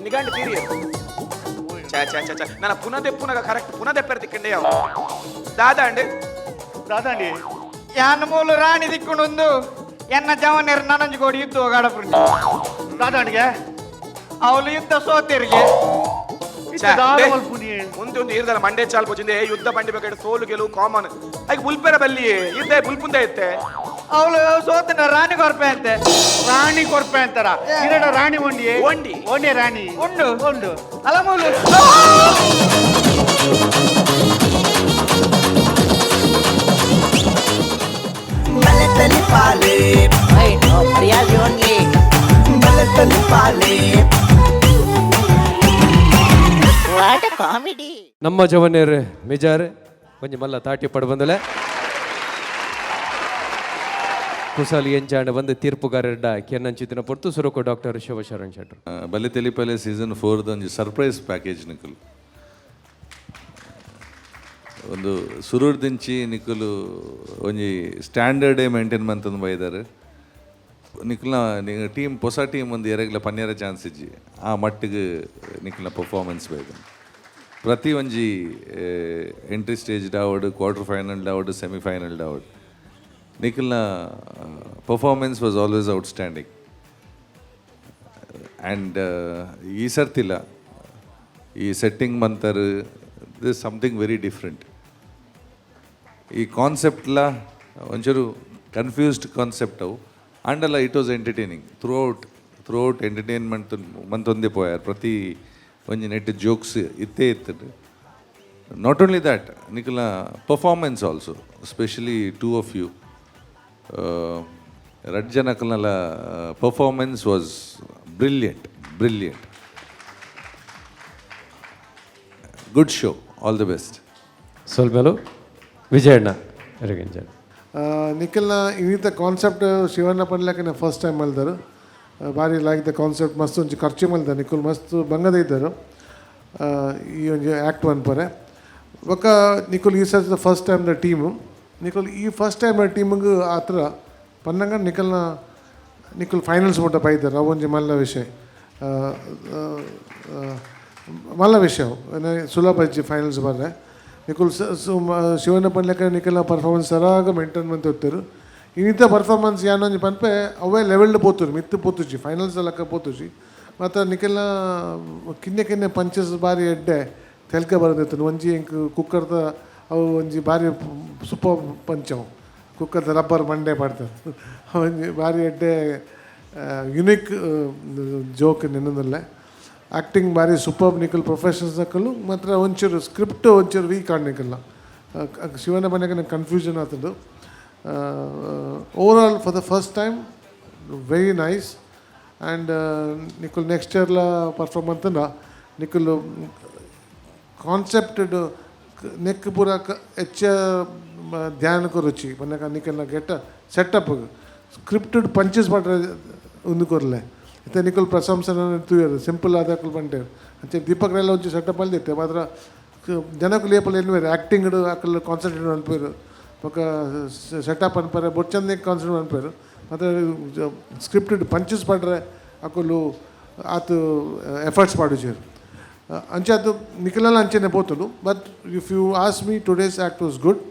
F: ನಿಗಂಡು ತೀರಿ ನನ್ನ ಪುನಃ ಕರೆಕ್ಟ್ ಪುನಃ ದೆಪ್ಪೆರ್ತಿಕ್ಕಂಡೆ ಯಾವ ದಾದಾ ಅಂಡೆ
D: ದಾದಾಂಡಿ
H: ಯಾನ ಮೂಲು ರಾಣಿ ದಿಕ್ಕುಂಡು ಎನ್ನ ಜವನೇರು ನನಂಜು ಕೋಡಿ ಯುದ್ಧ ಹೋಗಾಡಪ್ರಿ
D: ದಾದಾಂಡಿಗೆ
H: ಅವಳು ಯುದ್ಧ ಸೋತಿರಿಗೆ
F: ಮುಂದೆ ಒಂದು ಇರ್ದಲ್ಲ ಮಂಡ್ಯ ಚಾಲ್ ಪೋಚಿಂದೆ ಯುದ್ಧ ಬಂಡಿ ಬೇಕಾದ್ರೆ ಸೋಲು ಗೆಲುವು ಕಾಮನ್ ಹಾಗೆ ಉಲ್ಪೆರ ಬಲ್ಲಿ ಇದ್ದೆ ಬುಲ್ಪುಂದೆ ಇತ್ತೆ
H: ಅವಳು ಸೋತಿನ ರಾಣಿ ಕೊರ್ಪೆ ಅಂತೆ
D: ರಾಣಿ ಕೊರ್ಪೆ ಅಂತಾರ ಇರಡ ರಾಣಿ ಒಂಡಿ ರಾಣಿ
H: ಉಂಡು ಅಲಮೂಲು
A: ಮಲೆತಲ್ಲಿ ಪಾಲೆ
B: Ay, no, ಮರ್ಯಾದೆ only.
A: ಮಲೆತಲ್ಲಿ ಪಾಲೆ
B: What a comedy.
C: ನಮ್ಮ ಜವನೇರ್ ಮಿಜಾರ್ ಕೊಂಚ ಮಲ್ಲ ತಾಟಿ ಪಡ ಬಂದಲೆ ಕುಸಾಲಿ ಎಂಚಾಂಡ ಬಂದು ತೀರ್ಪುಗಾರಡ ಕೆನ್ನಂಚಿತಿನ ಪೊರ್ತು ಸುರಕು ಡಾಕ್ಟರ್ ಶಿವಶರಣ್ ಶೆಟ್ರು
J: ಬಲ್ಲೆ ತೆಲಿಪಲೆ ಸೀಸನ್ 4 ಒಂಜಿ ಸರ್ಪ್ರೈಸ್ ಪ್ಯಾಕೇಜ್ ನಿಕುಲು ಒಂದು ಸುರೂರ್ ದಿಂಚಿ ನಿಕುಲು ಒಂಜಿ ಸ್ಟ್ಯಾಂಡರ್ಡೇ ಮೇಂಟೈನ್ ಮಂತಂದು ಬೈದಾರೆ ನಿಕುಲ್ನ ಟೀಮ್ ಹೊಸ ಟೀಮ್ ಒಂದು ಎರಗ್ಲ ಪನ್ಯರ ಚಾನ್ಸ್ ಇಜ್ಜಿ ಆ ಮಟ್ಟಿಗೆ ನಿಕುಲ್ನ ಪರ್ಫಾರ್ಮೆನ್ಸ್ ಬೈದ ಪ್ರತಿ ಒಂಜಿ ಎಂಟ್ರಿ ಸ್ಟೇಜ್ ಡಾವಡ್ ಕ್ವಾರ್ಟರ್ ಫೈನಲ್ ಡಾವಡ್ ಸೆಮಿಫೈನಲ್ ಡಾವಡ್ ನಿಖಿಲ್ನ performance was always outstanding and ಈ ಸರ್ತಿಲ್ಲ ಈ ಸೆಟ್ಟಿಂಗ್ ಮಂತರ್ ದಿಸ್ ಸಮಥಿಂಗ್ ವೆರಿ ಡಿಫ್ರೆಂಟ್ ಈ ಕಾನ್ಸೆಪ್ಟ್ಲ ಒಂಚೂರು ಕನ್ಫ್ಯೂಸ್ಡ್ ಕಾನ್ಸೆಪ್ಟ್ ಅವು ಆ್ಯಂಡಲ್ಲ it was entertaining throughout entertainment ಮಂತೊಂದೇ ಪೋಯಾರ್ ಪ್ರತಿ ಒಂಜಿ ನೆಟ್ ಜೋಕ್ಸ್ ಇತ್ತೇ ಇತ್ತು ನಾಟ್ ಓನ್ಲಿ ದ್ಯಾಟ್ ನಿಖಿಲ್ನ performance also especially two of you ರಡ್ಜನಕಲ್ನಲ್ಲ performance was brilliant good show all the best
C: ಸೊಲ್ಮೇಲು ವಿಜಯಣ್ಣ ಎರಗಿಂಜನ್
K: ನಿಖಿಲ್ನ ಇನ್ನಿತ ಕಾನ್ಸೆಪ್ಟ್ ಶಿವಣ್ಣ ಪನ್ಲಕ್ಕೆ ಫಸ್ಟ್ ಟೈಮ್ ಮಲ್ದರು ಭಾರಿ ಲಾಯ್ಕ್ ದ ಕಾನ್ಸೆಪ್ಟ್ ಮಸ್ತ್ ಒಂಚು ಖರ್ಚು ಮಲ್ದ ನಿಖಿಲ್ ಮಸ್ತ್ ಬಂಗದ ಇದ್ದರು ಈ ಒಂದು ಆ್ಯಕ್ಟ್ ಪರೆ ಬೊಕ್ಕ ನಿಖಿಲ್ ಈ ಸರ್ತಿ first time the team Nikhil ಈ ಫಸ್ಟ್ ಟೈಮ್ ಟೀಮಿಗೆ ಆ ಥರ ಪನ್ನಂಗ ನಿಖಿಲ್ ಫೈನಲ್ಸ್ ಮುಟ್ಟ ಬೈತಾರೆ ಅವೊಂಜಿ ಮಲ್ಲ ವಿಷಯ ಸುಲಭ ಇಜ್ಜಿ ಫೈನಲ್ಸ್ ಬರ್ರೆ ನಿಖಿಲ್ ಶಿವಣ್ಣ ಪನ್ಲೆಕ್ಕ ನಿಖಿಲ್ನ ಪರ್ಫಾರ್ಮೆನ್ಸ್ ಸರಾಗ ಮೇಂಟೈನ್ ಮಂತ್ ಹೋಗ್ತಾರೆ ಇನ್ನಿತ ಪರ್ಫಾರ್ಮೆನ್ಸ್ ಯಾನೊಂಜಿ ಪನ್ಪೆ ಅವೇ ಲೆವೆಲ್ಡ್ ಪೋತುರು ಮಿತ್ತು ಪೋತುಜಿ ಫೈನಲ್ಸ್ ಲೆಕ್ಕ ಪೋತುಜಿ ಮತ್ತು ನಿಖಿಲ್ನ ಕಿನ್ನೆ ಪಂಚಸ್ ಬಾರಿ ಎಡ್ಡೆ ತೆಲ್ಕೆ ಬರೋದಿತ್ತು ಒಂಜಿ ಇಂಕ್ ಕುಕ್ಕರ್ದ ಅವು ಒಂಜಿ ಭಾರಿ ಸೂಪರ್ ಪಂಚವು ಕುಕ್ಕರ್ದ ರಬ್ಬರ್ ಮಂಡೆ ಮಾಡ್ತಾರೆ ಒಂಜಿ ಭಾರಿ ಎಡ್ಡೆ ಯುನಿಕ್ ಜೋಕ್ ನಿನ್ನದಲ್ಲೇ ಆ್ಯಕ್ಟಿಂಗ್ ಭಾರಿ ಸೂಪರ್ ನಿಖಿಲ್ ಪ್ರೊಫೆಷನ್ಸ್ ನಕ್ಕಲು ಮಾತ್ರ ಒಂಚೂರು ಸ್ಕ್ರಿಪ್ಟ್ ಒಂಚೂರು ವೀಕ್ ಆಡ್ ನಿಖಿಲ್ನ ಶಿವನ ಮನೆಗೆ ನಂಗೆ ಕನ್ಫ್ಯೂಷನ್ ಆಗ್ತದ್ದು over all for the first time very nice and Nikhil next ಇಯರ್ಲ ಪರ್ಫಾರ್ಮ್ ಅಂತಂದ ನಿಖಿಲ್ ಕಾನ್ಸೆಪ್ಟೆಡ್ ನೆಕ್ ಪೂರ ಹೆಚ್ಚ ಧ್ಯಾನಕ್ಕೆ ರುಚಿ ಮನೆಗೆ ನಿಖಿಲ್ನ ಗೆಟ್ಟ ಸೆಟಪ್ ಸ್ಕ್ರಿಪ್ಟೆಡ್ ಪಂಚಸ್ ಮಾಡ್ರೆ ಉಂದುಕೊರ್ಲೆ ಇತ್ತೆ ನಿಖಿಲ್ ಪ್ರಶಂಸನ ತೂಯರು ಸಿಂಪಲ್ ಆದಾಕಲ್ ಬಂಟೇರು ಅಂಚೆ ದೀಪಕ್ರೆಲ್ಲ ಒಂಚು ಸೆಟಪ್ ಅಲ್ದಿತ್ತೆ ಮಾತ್ರ ಜನಕ್ಕೂ ಲೇಪಲ್ ಏನು ಬೇರೆ ಆ್ಯಕ್ಟಿಂಗ್ ಅಕ್ಕಲ್ ಕಾನ್ಸಂಟ್ರೇಟ್ ಅನ್ಪೇರು ಪಕ್ಕ ಸೆಟಪ್ ಅನ್ಪಾರೆ ಬೊಚ್ಚಂದೇ ಕಾನ್ಸಂಟ್ರೇಟ್ ಅನ್ಪೇರು ಮತ್ತು ಸ್ಕ್ರಿಪ್ಟೆಡ್ ಪಂಚಸ್ ಮಾಡ್ರೆ ಅಕ್ಕಲು ಆತು ಎಫರ್ಟ್ಸ್ ಮಾಡಿಸೇರು ಅಂಚೆ ಅದು ನಿಖಿಲೆಲ್ಲ ಅಂಚೆನೆ ಪೋತುಡು. But if you ask me today's act was good.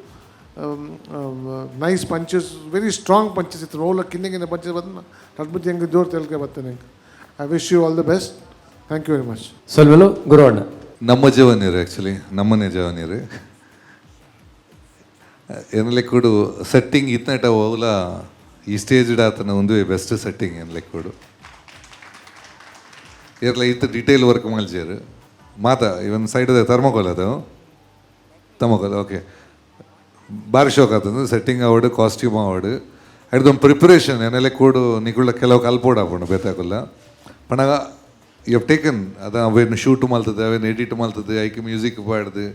K: Nice punches, very strong punches ಇತ್ತು. ರೋಲ ಕಿಂದ ಪಂಚಸ್ ಬಂದು ನಡ್ಬುತ್ತಿ ಹೆಂಗೆ ಜೋರು ತೆಲ್ಕೆ ಬರ್ತೇನೆ. I wish you all the best. Thank you very much.
C: ಸೊಲ್ಮೆಲು ಗುರುವಣ್ಣ
J: ನಮ್ಮ ಜವನೀರು ಆ್ಯಕ್ಚುಲಿ ನಮ್ಮನೆ ಜವನೀರು ಎನ್ನಲೆಕ್ಕೂಡು ಸೆಟ್ಟಿಂಗ್ ಇತ್ತನಟ ಅವಲ ಈ ಸ್ಟೇಜ್ ಆತನ ಒಂದು ಬೆಸ್ಟ್ ಸೆಟ್ಟಿಂಗ್ ಎನ್ನಲೆಕ್ಕೂಡು ಇರ್ಲ ಇತ್ತು ಡೀಟೇಲ್ ವರ್ಕ್ ಮಲ್ಜೇರು ಮಾತ ಇವನ್ ಸೈಡ್ ಥರ್ಮಕೋಲ್ ಅದು ತಮಕೋಲ್ ಓಕೆ ಭಾರಿ ಶೋಕ್ ಆತಂದು ಸೆಟ್ಟಿಂಗ್ ಆವಡು ಕಾಸ್ಟ್ಯೂಮ್ ಆವಡು ಹಿಡ್ದೊಂದು ಪ್ರಿಪ್ರೇಷನ್ ಎನ್ನಲೆಕ್ಕೂಡು ನಿಗುಳ್ಳ ಕೆಲವು ಕಲ್ಪೋಡು ಆಪುಂಡು ಬೇತಾಕುಲ್ಲ ಪಣಗ ಯು ಹವ್ ಟೇಕನ್ ಅದು ಅವೇನು ಶೂಟ್ ಮಾಡ್ತದೆ ಅವೇನು ಎಡಿಟ್ ಮಾಡ್ತದೆ ಐಕೆ ಮ್ಯೂಸಿಕ್ ಪಾಡ್ದು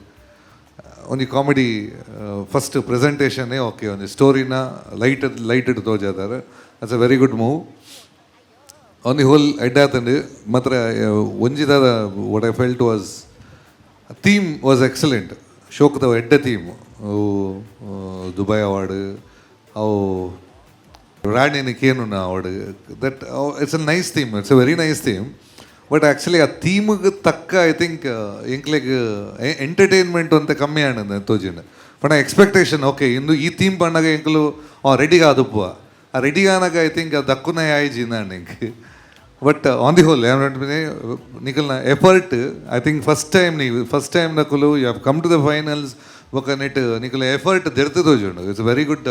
J: ಒಂದು ಕಾಮಿಡಿ ಫಸ್ಟ್ ಪ್ರೆಸೆಂಟೇಷನ್ನೇ ಓಕೆ ಒಂದು ಸ್ಟೋರಿನ ಲೈಟ್ ತೋಜಾದಾರೆ that's a very good move on the whole ಎಡ್ಡಾತಂಡು ಮಾತ್ರ ಒಂಜಿದಾದ what I felt was theme was excellent ಶೋಕ್ದ ಎಡ್ಡ ಥೀಮ್ ಅವು ದುಬೈ ಅವಾರ್ಡ್ ಅವು ರಾಣಿನಕ್ಕೇನು award that it's a nice theme it's a very nice theme but actually ಆ ಥೀಮ್ಗೆ ತಕ್ಕ ಐ ಥಿಂಕ್ ಎಂಕ್ಲೆಗ್ ಎಂಟರ್ಟೈನ್ಮೆಂಟ್ ಅಂತ ಕಮ್ಮಿ ಆನಂದ ತೋಜಿನ ಪಣ ಎಕ್ಸ್ಪೆಕ್ಟೇಷನ್ ಓಕೆ ಇಂದು ಈ ಥೀಮ್ ಪಣ್ಣಾಗ ಎಂಕಲು ರೆಡಿಗ ಅದಪ್ಪ ಆ ರೆಡಿ ಆನಾಗ ಐ ಥಿಂಕ್ ಅದು ದಕ್ಕುನ ಆಯ್ ಜಿಂದ ಎಂಕ್ ಬಟ್ ಆನ್ ದಿ ಹೋಲ್ ನಿಕಲ್ನ effort I think first time ನಕಲು you have come to the finals ఒక నెట్ నీకు ఎఫర్ట్ దెరుతుందో చూడు it's very good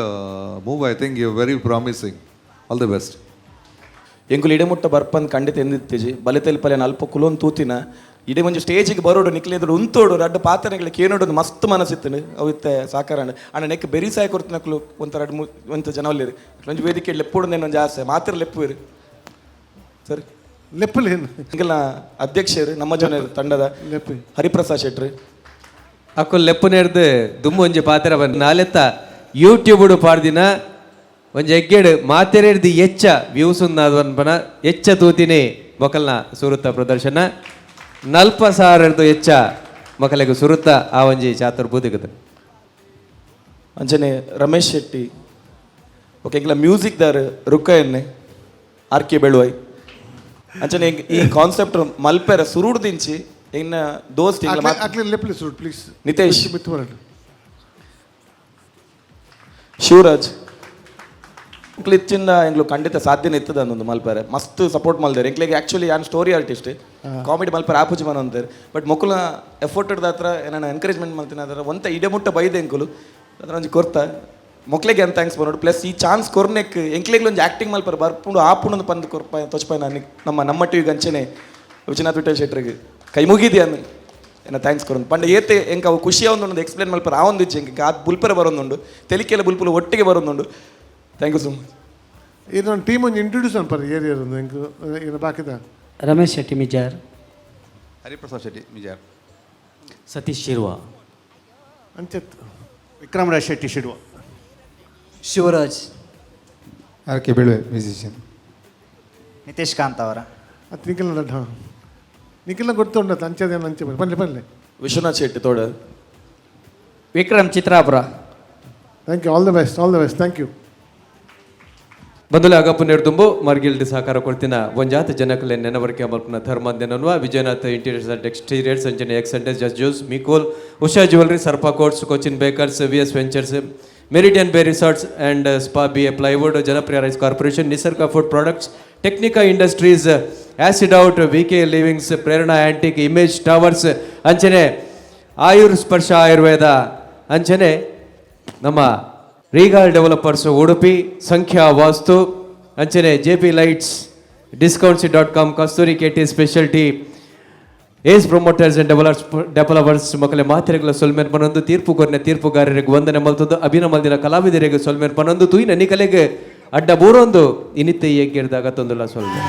J: move I think you very promising all the best
L: ಎಂಕುಲು ಇಡೆಮುಟ್ಟ ಬರ್ಪಂದು ಖಂಡಿತ ಎಂದಿತ್ತೀಜಿ ಬಲೆ ತೆಲ್ಪಲೆ ಅಲ್ಪ ಕುಲೋನ್ ತೂತಿನ ಇಡೀ ಮುಂಚೆ ಸ್ಟೇಜಿಗೆ ಬರೋಡು ನಿಕ್ಲೇದ್ರು ಉಂತೋಡು ರಡ್ಡು ಪಾತ್ರಗಳಿಗೆ ಏನೋಡು ಮಸ್ತ್ ಮನಸ್ಸಿತ್ತು ಅವು ಇತ್ತೆ ಸಾಕಾರ ಅಣ್ಣ ನೆಕ್ ಬೆರಿ ಸಾಯ ಕೊಡ್ತಿನಕ್ಲು ಒಂಥ ರಡ್ಡು ಒಂಥ ಜನ ಒಲ್ಲಿರಿ ಒಂಜು ವೇದಿಕೆ ಲೆಪ್ಪುಡು ಒಂದು ಆಸೆ ಮಾತ್ರ ಲೆಪ್ಪುವಿರಿ ಸರಿ
K: ಲೆಪ್ಪಲೇನು
L: ಹಿಂಗೆಲ್ಲ ಅಧ್ಯಕ್ಷರು ನಮ್ಮ ಜನ ತಂಡದ
K: ಲೆಪ್ಪಿ
L: ಹರಿಪ್ರಸಾದ್ ಶೆಟ್ರಿ
C: ಅಕ್ಕು ಲೆಪ್ಪುನೇರ್ದು ದುಮ್ಮು ಒಂಜಿ ಪಾತ್ರ ಬಂದು ನಾಲೆತ್ತ ಯೂಟ್ಯೂಬ್ ಪಾಡ್ದಿನ ಒಂಜಿ ಎಗ್ಗೆಡು ಮಾತೆರೆಡ್ದು ಎಚ್ಚ ವ್ಯೂಸ್ ಉಂದಾದವನ್ಪನ ಎಚ್ಚ ತೂತಿನಿ ಮೊಕಲ್ನ ಸುರುತ್ತ ಪ್ರದರ್ಶನ 40,000 ಎಚ್ಚ ಮೊಕಲಿಗೆ ಸುರುತ್ತ ಆ ಒಂಜಿ ಚಾತುರ್ ಬೂದಿಗದ
L: ಅಂಚನೆ ರಮೇಶ್ ಶೆಟ್ಟಿ ಓಕೆ ಇಂಗ್ಲ ಮ್ಯೂಸಿಕ್ ದಾರ್ ರುಕ್ಕ ಎನ್ನೆ ಆರ್ ಕೆ ಬೆಳುವೈ ಅಂಚನೆ ಈ ಕಾನ್ಸೆಪ್ಟ್ ಮಲ್ಪೆರ ಸುರುಡು ದಿಂಚಿ ಇನ್ನ ದೋಸ್ತ್
K: ಪ್ಲೀಸ್
L: ನಿತೇಶ್ ಶಿವರಾಜ್ ಇಂಕ್ಲಿಚ್ಚಿಂದ ಎಂಗ್ಲು ಖಂಡಿತ ಸಾಧ್ಯನೇ ಇರ್ತದೆ ಅನ್ನೊಂದು ಮಲ್ಪರೆ ಮಸ್ತ್ ಸಪೋರ್ಟ್ ಮಲ್ದೇರು ಎಂಕ್ಲಿಗೆ ಆ್ಯಕ್ಚುಲಿ ನಾನು ಸ್ಟೋರಿ ಆರ್ಟಿಸ್ಟ್ ಕಾಮಿಡಿ ಮಲ್ಪರೆ ಆಪುಜಿ ಮನ ಅಂತಾರೆ ಬಟ್ ಮೊಕ್ಕಲ ಎಫರ್ಟ್ ಇಡ್ದ ಹತ್ರ ನಾನು ಎನ್ಕರೇಜ್ಮೆಂಟ್ ಮಾಡ್ತೀನಿ ಅದರ ಒಂತ ಇಡೆಮುಟ್ಟ ಬೈದೆ ಎಂಕುಲು ಅದ್ರ ಒಂಜಿ ಕೊರ್ತ ಮೊಕ್ಲಿಗೆ ಏನು ಥ್ಯಾಂಕ್ಸ್ ಬಂದೋಡು ಪ್ಲಸ್ ಈ ಚಾನ್ಸ್ ಕೊರ್ನೆಕ್ ಎಂಕ್ಲಿಗೆ ಒಂದು ಆ್ಯಕ್ಟಿಂಗ್ ಮಲ್ಪರೆ ಬರ್ಪುಂಡು ಆಪುಂಡು ಪಂದು ಕೊರ್ಪ ತೊಚ್ಪಾಯ ನಾನು ನಮ್ಮ ಟಿವಿಗೆ ಅಂಚನೆ ವಿಶ್ವನಾಥ್ ವಿಠಲ್ ಶೆಟ್ರಿಗೆ ಕೈ ಮುಗಿದಿ ಅನ್ನು ಏನ ಥ್ಯಾಂಕ್ಸ್ ಕೊರೊಂದು ಪಂಡ ಏತೆ ಎಂಕ ಅವು ಖುಷಿಯ ಒಂದು ಎಕ್ಸ್ಪ್ಲೇನ್ ಮಲ್ಪರೆ ಆ ಒಂದು ಇಚ್ಛೆ ಎಂಕ ಅದು ಬುಲ್ಪರೆ ಬರೋದುಂಡು ತೆಲಿಕೆಲ್ಲ ಬುಲ್ಪುಲು ಒಟ್ಟಿಗೆ ಬರೋದುಂಡು ಥ್ಯಾಂಕ್ ಯು ಸೊ ಮಚ್
K: ಇದು ನನ್ನ ಟೀಮ್ ಒಂದು ಇಂಟ್ರೊಡ್ಯೂಸ್ ಅನ್ಪಾರೆ ಏರಿಯಾ ಒಂದು ಹೆಂಗೆ ಏನು ಬಾಕಿದ
M: ರಮೇಶ್ ಶೆಟ್ಟಿ ಮಿಜಾರ್,
H: ಹರಿಪ್ರಸಾದ್ ಶೆಟ್ಟಿ ಮಿಜಾರ್,
M: ಸತೀಶ್ ಶಿರ್ವಾ,
K: ಅಂಚೆತ್
H: ವಿಕ್ರಮರಾಜ್ ಶೆಟ್ಟಿ ಶಿರ್ವಾ,
M: ಶಿವರಾಜ್,
N: ಆರ್ ಕೆ ಬೆಳುವೆ ಮ್ಯೂಸಿಷಿಯನ್,
H: ನಿತೇಶ್ ಕಾಂತ್ ಅವರ
K: ಅದು ನಿಖಿಲ್ನ ಗೊತ್ತುಂಡ ಅಂಚದೇನು ಅಂಚೆ ಬರಲಿ
L: ವಿಶ್ವನಾಥ್ ಶೆಟ್ಟಿ ತೋಡ,
M: Vikram Chitrapur.
K: Thank you, all the best thank you.
C: ಬಂದುಲೆ ಅಗಪ್ಪು ನೆಡ್ದುಂಬು ಮರ್ಗಿಲ್ಡಿ ಸಹಕಾರ ಕೊಡ್ತಿನ ಒಂಜಾತ ಜನಕಲೆ ನೆನವರಿಕೆ ಮಲ್ಪನ ಧರ್ಮಾಂದೆನನ್ನುವ ವಿಜಯನಾಥ್ ಇಂಟೀರಿಯರ್ಸ್ ಅಂಡ್ ಎಕ್ಸ್ಟೀರಿಯರ್ಸ್ ಅಂಜನೆ ಎಕ್ಸೆಂಟೆಸ್ ಜಸ್ಟ್ ಜ್ಯೂಸ್ ಮೀಕೋಲ್ ಉಷಾ ಜ್ಯುವೆಲರಿ ಸರ್ಪಾ ಕೋಟ್ಸ್ Cochin bakers VS ventures Meridian bay resorts and spa B A plywood Janapriya rice corporation Nisarga food products Technica industries ಆಸಿಡ್ ಔಟ್ VK livings Prerana antique image towers ಅಂಚನೆ ಆಯುರ್ ಸ್ಪರ್ಶ ಆಯುರ್ವೇದ ಅಂಚನೆ ನಮ್ಮ ರೀಗಾಲ್ ಡೆವಲಪರ್ಸ್ ಉಡುಪಿ ಸಂಖ್ಯಾ ವಾಸ್ತು ಅಂಚನೆ ಜೆ ಪಿ ಲೈಟ್ಸ್ ಡಿಸ್ಕೌಂಟ್ಸಿ.com Kasturi KT speciality ace promoters and developers ಮಕ್ಕಳ ಮಾತ್ರೆಗಳ ಸೊಲ್ಮೇರ್ ಪನೊಂದು ತೀರ್ಪು ಕೊರಿನ ತೀರ್ಪುಗಾರರಿಗೆ ವಂದನೆ ಮಲ್ತದ್ದು ಅಭಿನಮಲ್ದಿನ ಕಲಾವಿದರಿಗೆ ಸೊಲ್ಮೇರ್ ಪನೊಂದು ತೂಯಿನ ನಿಕಲೆಗೆ ಅಡ್ಡ ಬೂರೊಂದು ಇನಿತ್ತೆ ಎಗ್ಗಿರ್ದಾಗ ತೊಂದಲ್ಲ ಸೊಲ್ಮೆ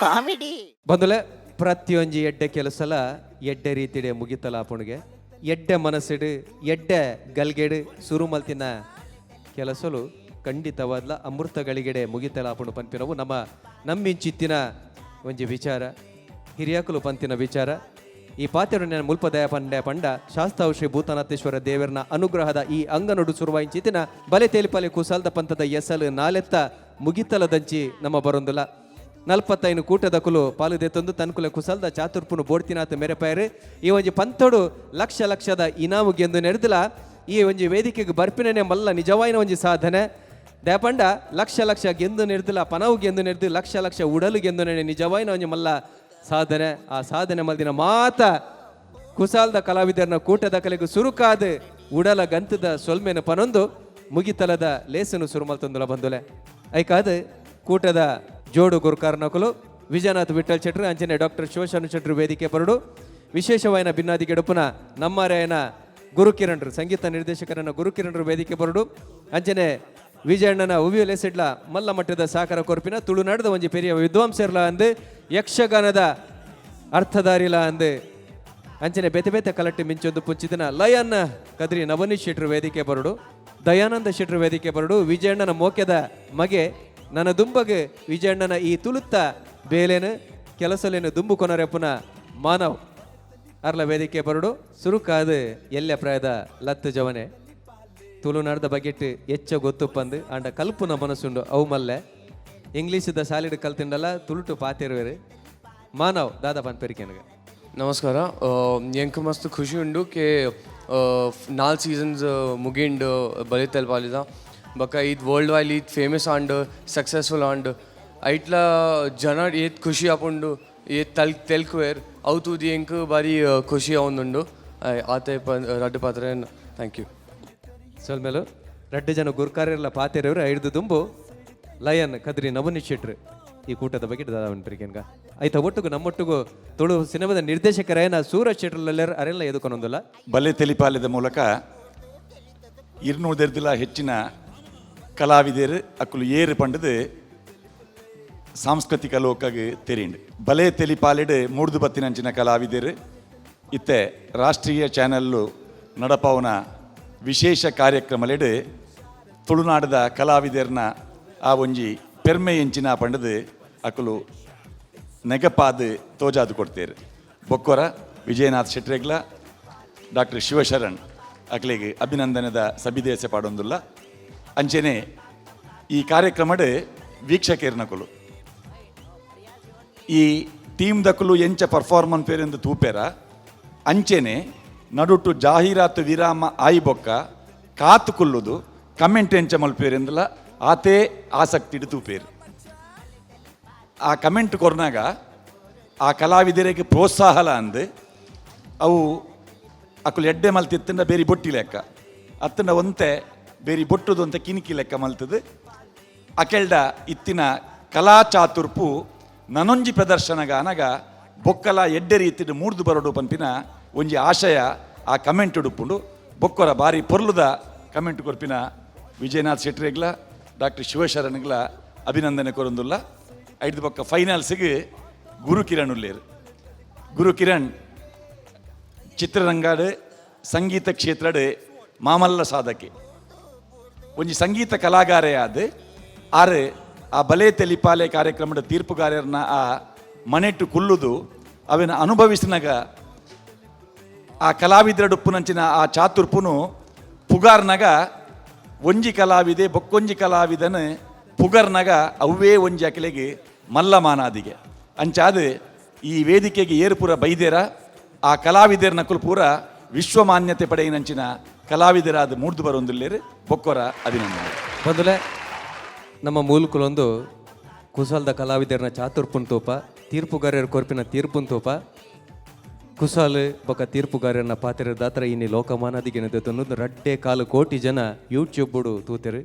B: ಕಾಮಿಡಿ
C: ಬಂದುಲೆ ಪ್ರತಿಯೊಂಜಿ ಎಡ್ಡೆ ಕೆಲಸಲ ಎಡ್ಡೆ ರೀತಿಡೆ ಮುಗಿತಲ ಆಪುಣಿಗೆ ಎಡ್ಡೆ ಮನಸ್ಸಿಡು ಎಡ್ಡೆ ಗಲ್ಗೆಡು ಸುರು ಮಲ್ತಿನ ಕೆಲಸಲು ಖಂಡಿತವಾದ್ಲ ಅಮೃತಗಳಿಗೆಡೆ ಮುಗಿತಲ ಆಪುಂಡು ಪಂಪಿನವು ನಮ್ಮಿಂಚಿತ್ತಿನ ಒಂಜಿ ವಿಚಾರ ಹಿರಿಯಕಲು ಪಂತಿನ ವಿಚಾರ ಈ ಪಾತೆರೊಂದಿನ ಮುಲ್ಪ ದಯ ಪಂಡ ಶಾಸ್ತಾವ್ ಶ್ರೀ ಭೂತನಾಥೇಶ್ವರ ದೇವರನ ಅನುಗ್ರಹದ ಈ ಅಂಗನೊಡು ಸುರುವಾಯಿಂಚಿತಿನ ಬಲೆ ತೇಲಿಪಾಲೆ ಕುಸಾಲ್ದ ಪಂಥದ ಎಸಲು ನಾಲೆತ್ತ ಮುಗಿತಲದಂಚಿ ನಮ್ಮ ಬರೊಂದುಲ 45 ಕೂಟದಕುಲು ಪಾಲುದೆತ್ತೊಂದು ತನ್ಕುಲೆ ಕುಸಲ್ದ ಚಾತುರ್ಪುನು ಬೋಡ್ತಿನಾಥ ಮೆರೆಪಾಯರು ಈ ಒಂಜಿ ಪಂತೋಡು ಲಕ್ಷದ ಇನಾಮು ಗೆಂದು ನಡೆದಿಲ್ಲ. ಈ ಒಂಜಿ ವೇದಿಕೆಗೆ ಬರ್ಪಿನೇ ಮಲ್ಲ ನಿಜವಾಯಿನ ಒಂಜಿ ಸಾಧನೆ ದಯಪಂಡ ಲಕ್ಷ ಗೆಂದು ನಡೆದಿಲ್ಲ ಪನವು ಗೆಂದು ನಡೆದು ಲಕ್ಷ ಉಡಲು ಗೆಂದು ನೆನೆ ನಿಜವಾಯಿನ ಒಂಜಿ ಮಲ್ಲ ಸಾಧನೆ. ಆ ಸಾಧನೆ ಮಲ್ದಿನ ಮಾತ ಕುಸಾಲ್ದ ಕಲಾವಿದರನ ಕೂಟದ ಕಲೆಗೂ ಸುರುಕಾದ ಉಡಲ ಗಂತದ ಸೊಲ್ಮೆನ ಪನೊಂದು ಮುಗಿತಲದ ಲೇಸನು ಸುರುಮಲ್ತೊಂದುಲ ಬಂದುಲೆ ಐಕಾದ ಕೂಟದ ಜೋಡು ಗುರುಕಾರನಕುಲು ವಿಜಯನಾಥ್ ವಿಠಲ್ ಶೆಟ್ರು ಅಂಚನೆ ಡಾಕ್ಟರ್ ಶಿವಶಾನು ಶೆಟ್ರು ವೇದಿಕೆ ಬರಡು ವಿಶೇಷವಾಯಿನ ಭಿನ್ನಾದಿ ಗೆಡುಪುನ ನಮ್ಮರೆಯನ ಗುರುಕಿರಣ್ರು ಸಂಗೀತ ನಿರ್ದೇಶಕರನ್ನ ಗುರುಕಿರಣ್ರು ವೇದಿಕೆ ಬರಡು ಅಂಚನೆ ವಿಜಯಣ್ಣನ ಉವಿಯು ಲೆಸೆಡ್ಲ ಮಲ್ಲ ಮಟ್ಟದ ಸಾಕರ ಕೊರ್ಪಿನ ತುಳುನಾಡದ ಒಂಜಿ ಪೆರಿಯ ವಿದ್ವಾಂಸರ್ಲ ಅಂದು ಯಕ್ಷಗಾನದ ಅರ್ಥಧಾರಿಲ ಅಂದು ಅಂಚನೆ ಬೆತೆ ಕಲಟ್ಟಿ ಮಿಂಚೊಂದು ಪುಂಚಿದಿನ ಲಯನ್ ಕದ್ರಿ ನವನೀಶ್ ಶೆಟ್ರು ವೇದಿಕೆ ಬರಡು ದಯಾನಂದ ಶೆಟ್ರು ವೇದಿಕೆ ಬರಡು ವಿಜಯಣ್ಣನ ಮೋಕ್ಯದ ಮಗೆ ನನ್ನ ದುಂಬಗೆ ವಿಜಯಣ್ಣನ ಈ ತುಳುತ್ತ ಬೇಲೇನು ಕೆಲಸಲೇನು ದುಂಬು ಕೊನರೆಪ್ಪುನ ಮಾನವ್ ಅರ್ಲ ವೇದಿಕೆ ಬರಡು ಸುರುಕಾದು ಎಲ್ಲ ಪ್ರಾಯದ ಲತ್ತು ಜವನೆ ತುಳುನಾಡದ ಬಗೆಟ್ ಹೆಚ್ಚ ಗೊತ್ತು ಪಂದು ಅಂಡ ಕಲ್ಪುನ ಮನಸ್ಸುಂಡು ಅವು ಮಲ್ಲೆ ಇಂಗ್ಲೀಷದ ಸಾಲಿಡ್ ಕಲ್ತಿಂಡಲ್ಲ ತುಳುಟು ಪಾತಿರುವೆರು ಮಾನವ್ ದಾದಾ ಪನ್ಪೆರಿಕೆನಗೆ
O: ನಮಸ್ಕಾರ ಎಂಕ್ ಮಸ್ತ್ ಖುಷಿ ಉಂಡು ಕೆ 4 ಸೀಸನ್ಸ್ ಮುಗಿಂಡು ಬಲೆ ತೆಲ್ಪಾಲಿದ ಬಕ್ಕ ಇದು ವರ್ಲ್ಡ್ ವೈಡ್ ಇದು ಫೇಮಸ್ ಆಂಡ್ ಸಕ್ಸಸ್ಫುಲ್ ಆಂಡ್ ಐಟ್ಲ ಜನ ಏತ್ ಖುಷಿ ಆಪುಂಡು ಏತ್ ತೆಲ್ಕುವೇರ್ ಅವು ತೂದಿ ಎಂಕ್ ಬಾರಿ ಖುಷಿ ಅವನುಂಡು ಆತೆ ರಡ್ಡು ಪಾತ್ರ ಥ್ಯಾಂಕ್ ಯು.
C: ಸೊಲ್ಮೇಲು 2 ಜನ ಗುರ್ಕಾರ್ಯರ್ಲ ಪಾತೆರವರು 5 ದುಂಬು ಲಯನ್ ಕದ್ರಿ ನವನೀಶ್ ಶೆಟ್ರು ಈ ಕೂಟದ ಬಗ್ಗೆ ದಾದಾವನ್ ಪ್ರಿಕೆನ್ಗ ಆಯ್ತಾ ಒಟ್ಟಿಗೂ ನಮ್ಮೊಟ್ಟಿಗೂ ತುಳು ಸಿನಿಮಾದ ನಿರ್ದೇಶಕರೇನ ಸೂರಜ್ ಶೆಟ್ರಲ್ಲೆಲ್ಲರ ಅರೆಲ್ಲ ಎದುಕೊನೊಂದಿಲ್ಲ
P: ಬಲೆ ತೆಲಿಪಾಲದ ಮೂಲಕ 200 ಹೆಚ್ಚಿನ ಕಲಾವಿದರು ಅಕ್ಕಲು ಏರು ಪಂಡದು ಸಾಂಸ್ಕೃತಿಕ ಲೋಕಗೆ ತೆರಿಂಡು ಬಲೆ ತೆಲಿಪಾಲಿಡು 3 ಬತ್ತಿನಂಚಿನ ಕಲಾವಿದರು ಇತ್ತೆ ರಾಷ್ಟ್ರೀಯ ಚಾನೆಲ್ಲು ನಡಪವನ ವಿಶೇಷ ಕಾರ್ಯಕ್ರಮಲೆಡು ತುಳುನಾಡದ ಕಲಾವಿದರನ್ನ ಆ ಒಂಜಿ ಪೆರ್ಮೆ ಎಂಚಿನ ಪಂಡದು ಅಕ್ಕಲು ನೆಗಪಾದು ತೋಜಾದು ಕೊಡ್ತೇರು ಬೊಕ್ಕೊರ ವಿಜಯನಾಥ್ ಶೆಟ್ರೆಗ್ಲ ಡಾಕ್ಟರ್ ಶಿವಶರಣ್ ಅಕ್ಲೆಗೆ ಅಭಿನಂದನದ ಸಬಿದೇಶ ಪಾಡೊಂದುಲ್ಲ ಅಂಚೆನೆ ಈ ಕಾರ್ಯಕ್ರಮಡ್ ವೀಕ್ಷಕೇರ್ನಕುಲು ಈ ಟೀಮ್ ದಕ್ಕಲು ಎಂಚ ಪರ್ಫಾರ್ಮನ್ಸ್ ಪೇರೆಂದು ತೂಪೇರ ಅಂಚೆನೆ ನಡುಟು ಜಾಹೀರಾತು ವಿರಾಮ ಆಯಿ ಬೊಕ್ಕ ಕಾತು ಕುಲ್ಲುದು ಕಮೆಂಟ್ ಎಂಚ ಮಲ್ಪೇರೆಂದಲ ಆತೇ ಆಸಕ್ತಿ ತೂಪೇರು ಆ ಕಮೆಂಟ್ ಕೊರ್ನಾಗ ಆ ಕಲಾವಿದರಿಗೆ ಪ್ರೋತ್ಸಾಹಲ ಅಂದು ಅವು ಅಕ್ಕಲು ಎಡ್ಡೆ ಮಲ್ತಿತ್ತಂಡ ಬೇರೆ ಬೊಟ್ಟಿ ಲೆಕ್ಕ ಅತ್ತಂಡ ಒಂತೆ ಬೇರೆ ಬೊಟ್ಟುದು ಅಂತ ಕಿನಿಕಿ ಲೆಕ್ಕ ಮಲ್ತದು ಅಕೆಲ್ಡ ಇತ್ತಿನ ಕಲಾ ಚಾತುರ್ಪು ನನೊಂಜಿ ಪ್ರದರ್ಶನಗ ಅನಗ ಬೊಕ್ಕಲ ಎಡ್ಡೆ ರೀತಿಡು 3 ಬರೋಡು ಪಂಪಿನ ಒಂಜಿ ಆಶಯ ಆ ಕಮೆಂಟ್ ಉಡುಪುಂಡು ಬೊಕ್ಕರ ಬಾರಿ ಪೊರ್ಲುದ ಕಮೆಂಟ್ ಕೊರ್ಪಿನ ವಿಜಯನಾಥ್ ಶೆಟ್ರಿಗ್ಲ ಡಾಕ್ಟರ್ ಶಿವಶರಣ್ಗ್ಲ ಅಭಿನಂದನೆ ಕೊರೊಂದುಲ್ಲ. 5 ಬೊಕ್ಕ ಫೈನಲ್ಸ್ಗೆ ಗುರುಕಿರಣ್ ಉಲ್ಲೇರು. ಗುರುಕಿರಣ್ ಚಿತ್ರರಂಗಡ್ ಸಂಗೀತ ಕ್ಷೇತ್ರಡ್ ಮಾಮಲ್ಲ ಸಾಧಕೆ ಒಂಜಿ ಸಂಗೀತ ಕಲಾಗಾರೆ ಆದ ಆರು ಆ ಬಲೆ ತೆಲಿಪಾಲೆ ಕಾರ್ಯಕ್ರಮದ ತೀರ್ಪುಗಾರರನ್ನ ಆ ಮನೆಟ್ಟು ಕುಲ್ಲುದು ಅವೇನ ಅನುಭವಿಸಿನಾಗ ಆ ಕಲಾವಿದರ ಉಪ್ಪುನಂಚಿನ ಆ ಚಾತುರ್ಪುನು ಪುಗಾರ್ನಾಗ ಒಂಜಿ ಕಲಾವಿದೆ ಬೊಕ್ಕೊಂಜಿ ಕಲಾವಿದನ ಪುಗರ್ನಾಗ ಅವೇ ಒಂಜಿ ಅಕಲೆಗೆ ಮಲ್ಲ ಮಾನಾದಿಗೆ ಅಂಚಾದ ಈ ವೇದಿಕೆಗೆ ಏರ್ಪುರ ಬೈದೇರ ಆ ಕಲಾವಿದರ ನಕಲು ಪೂರ ವಿಶ್ವಮಾನ್ಯತೆ ಪಡೆಯಿನಂಚಿನ ಕಲಾವಿದರಾದ 3 ಬರೊಂದುಲ್ಲೇರು ಬೊಕ್ಕೊರ ಅಭಿನಂದನೆ
C: ಬಂದುಲೆ ನಮ್ಮ ಮೂಲಕುಲೊಂದು ಕುಸಾಲ್ದ ಕಲಾವಿದರನ ಚಾತುರ್ಪುನ್ ತೋಪ ತೀರ್ಪುಗಾರರ ಕೊರ್ಪಿನ ತೀರ್ಪುನ್ ತೋಪ ಕುಸಾಲ್ ಬೊಕ ತೀರ್ಪುಗಾರನ ಪಾತ್ರ ದಾತ್ರ ಇನ್ನಿ ಲೋಕಮಾನದಿಗೆ ತೊನ್ನೊಂದು 2.4 ಕೋಟಿ ಜನ ಯೂಟ್ಯೂಬ್ ತೂತೆರು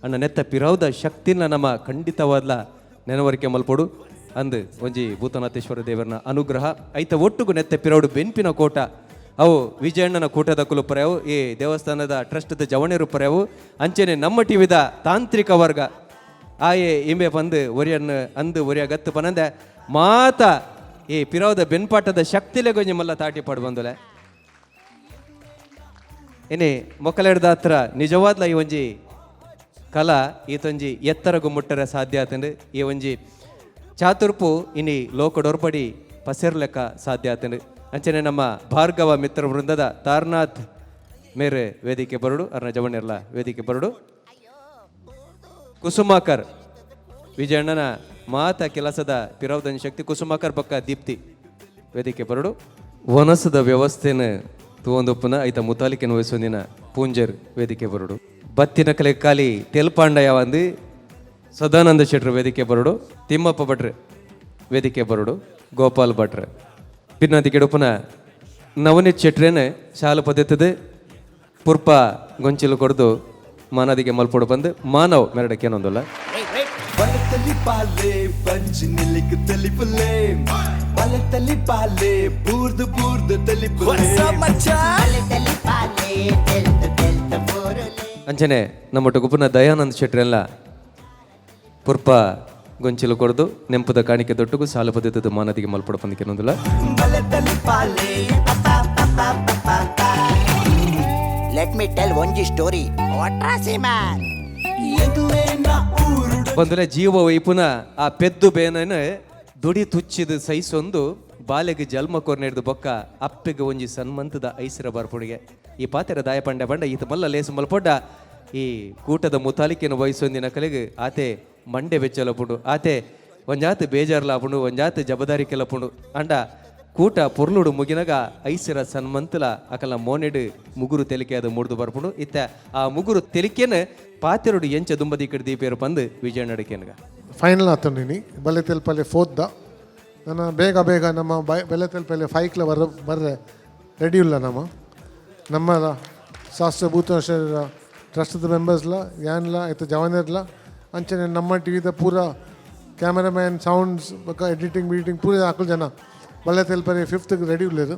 C: ಅಣ್ಣ ನೆತ್ತ ಪಿರಾವ್ದ ಶಕ್ತಿನ ನಮ್ಮ ಖಂಡಿತವಾದ್ಲ ನೆನವರಿಕೆ ಮಲ್ಪೊಡು ಅಂದು ಒಂಜಿ ಭೂತನಾಥೇಶ್ವರ ದೇವರನ ಅನುಗ್ರಹ ಐತ ಒಟ್ಟುಗು ನೆತ್ತ ಪಿರೌಡು ಬೆನ್ಪಿನ ಕೋಟ ಅವು ವಿಜಯಣ್ಣನ ಕೂಟದ ಕುಲು ಪರ್ಯಾವು ಈ ದೇವಸ್ಥಾನದ ಟ್ರಸ್ಟ್ದ ಜವಣೆರು ಪರ್ಯಾವು ಅಂಚೆನೆ ನಮ್ಮ ಟಿವಿದ ತಾಂತ್ರಿಕ ವರ್ಗ ಆಯೆ ಇಂಬೆ ಬಂದು ಒರಿಯನ್ನ ಅಂದು ಒರಿಯ ಗತ್ತು ಪನಂದೆ ಮಾತ ಈ ಪಿರಾವ್ದ ಬೆನ್ಪಾಟದ ಶಕ್ತಿಲೆ ಗೊಂಜಿ ಮಲ್ಲ ತಾಟಿ ಪಡ್ ಬಂದುಲೆ ಇನ್ನಿ ಮೊಕ್ಕಲೆಡ್ದ ಹತ್ರ ನಿಜವಾದ್ಲ ಈ ಒಂಜಿ ಕಲಾ ಈತೊಂಜಿ ಎತ್ತರಗು ಮುಟ್ಟರೆ ಸಾಧ್ಯ ಆತಂಡು ಈ ಒಂಜಿ ಚಾತುರ್ಪು ಇನ್ನಿ ಲೋಕಡೊರ್ಪಡಿ ಪಸೆರ್ ಲೆಕ್ಕ ಸಾಧ್ಯ ಆತಂಡು ಅಂಚನೆ ನಮ್ಮ ಭಾರ್ಗವ ಮಿತ್ರ ವೃಂದದ ತಾರನಾಥ್ ಮೇರೆ ವೇದಿಕೆ ಬರಡು ಅರ್ನ ಜವಣ್ಣರ್ಲ ವೇದಿಕೆ ಬರಡು ಕುಸುಮಾಕರ್ ವಿಜಯಣ್ಣನ ಮಾತ ಕೆಲಸದ ಪಿರವದನ್ ಶಕ್ತಿ ಕುಸುಮಾಕರ್ ಪಕ್ಕ ದೀಪ್ತಿ ವೇದಿಕೆ ಬರಡು ವನಸದ ವ್ಯವಸ್ಥೆನ ತೂವೊಂದೊಪ್ಪನ ಐತ ಮುತಾಲಿಕೆನ ವಹಿಸೊಂದಿನ ಪೂಂಜರ್ ವೇದಿಕೆ ಬರಡು ಬತ್ತಿನ ಕಲೆ ಕಾಲಿ ತೆಲ್ಪಾಂಡಯ ಒಂದು ಸದಾನಂದ ಶೆಟ್ರು ವೇದಿಕೆ ಬರಡು ತಿಮ್ಮಪ್ಪ ಭಟ್ರೆ ವೇದಿಕೆ ಬರಡು ಗೋಪಾಲ್ ಭಟ್ರೆ ಪಿನ್ನದಿ ಗಿಡುಪನ ನವನೀತ್ ಶೆಟ್ರೇನೆ ಶಾಲು ಪದ್ಧತಿದೆ ಪುರ್ಪ ಗೊಂಚಿಲು ಕೊಡ್ದು ಮಾನದಿಗೆ ಮಲ್ಪೊಡು ಬಂದು ಮಾನವ್ ಮೆರಡಕ್ಕೆ ಏನೊಂದಲ್ಲ
A: ಬಲತಲಿ ಪಾಲೆ ಪಂಚ್ ನಿಲಿಕ್ ತಲಿಪುಲೆ ಬಲತಲಿ ಪಾಲೆ ಬೂರ್ದು ಬೂರ್ದು ತಲಿಪುಲೆ
C: ಅಂಚನೆ ನಮ್ಮೊಟ್ಟು ಗುಪ್ಪನ ದಯಾನಂದ್ ಶೆಟ್ರೆಲ್ಲ ಪುರ್ಪ ಗೊಂಚಿಲು ಕೊಡ್ದು ನೆಂಪದ ಕಾಣಿಕೆ ದೊಟ್ಟಗೂ ಸಾಲು ಪದ್ಧತಿ ಮಾನದಿಗೆ ಮಲ್ಪೊಡು ಬಂದಕ್ಕೆ ಏನೊಂದಲ್ಲ
A: ಬಲತಲಿ ಪಾಲೆ
B: ಲೆಟ್ ಮಿ ಟೆಲ್ ಒಂಜಿ ಸ್ಟೋರಿ ಒಟ್ರಾಸಿ ಮ್ಯಾನ್
C: ಬಂದ್ರೆ ಜೀವ ವೈಪುನ ಆ ಪೆದ್ದು ಬೇನನ ದುಡಿ ತುಚ್ಚಿದ ಸೈಸೊಂದು ಬಾಲೆಗೆ ಜಲ್ಮ ಕೊರ್ನೆಡ್ದು ಬೊಕ್ಕ ಅಪ್ಪೆಗೆ ಒಂಜಿ ಸನ್ಮಂತದ ಐಸರ ಬರ್ಪುಡಿಗೆ ಈ ಪಾತೆರ ದಾಯಪಂಡ ಬಂಡ ಈತ ಮಲ್ಲ ಲೇಸು ಮಲ್ಪೊಡ್ಡ ಈ ಕೂಟದ ಮುತಾಲಿಕೆನ ವಯಸ್ಸೊಂದಿನ ಕಲೆಗೆ ಆತೆ ಮಂಡೆ ಬೆಚ್ಚಲಪುಂಡು ಆತೆ ಒಂಜಾತು ಬೇಜಾರ್ಲಾಪುಂಡು ಒಂಜಾತು ಜಬದಾರಿ ಕೆಲಪುಂಡು ಅಂಡ ಕೂಟ ಪೊರ್ಲುಡು ಮುಗಿನಾಗ ಐಸಿರ ಸನ್ಮಂತಲ ಅಕಲ ಮೋನೆಡು ಮುಗುರು ತೆಲಿಕೆ ಅದು ಮುಡ್ದು ಬರ್ಪುಂಡು ಇತ್ತ ಆ ಮುಗುರು ತೆಲಿಕೆನ ಪಾತೆರುಡು ಎಂಚ ದುಂಬದಿ ಕಡೆ ದೀಪೇರು ಬಂದು ವಿಜಯ ನಡಿಕೆನ್ಗ
K: ಫೈನಲ್ ಆತಂಡಿನಿ ಬಲೆ ತೆಲ್ಪಲೆ ಫೋರ್ದ ನಾನು ಬೇಗ ನಮ್ಮ ಬೆಲೆ ತೆಲ್ಪಲೆ ಫೈಕ್ಲ ಬರ್ರೆ ರೆಡಿ ಇಲ್ಲ ನಮ್ಮ ಶಾಸ್ತ್ರ ಭೂತೇಶ್ವರ ಟ್ರಸ್ಟ್ದ ಮೆಂಬರ್ಸ್ಲ ಯಾನ್ಲ ಆಯ್ತು ಜವಾನರ್ಲ ಅಂಚನೆ ನಮ್ಮ ಟಿವಿದ ಪೂರ ಕ್ಯಾಮರಾಮ್ಯಾನ್ ಸೌಂಡ್ಸ್ ಬೊಕ್ಕ ಎಡಿಟಿಂಗ್ ಪೂರ ಹಾಕಲು ಜನ ಬಲ್ಲೆ ತೆಲ್ಪರೆ 5th ರೆಡಿ ಉಳ್ಳೇರು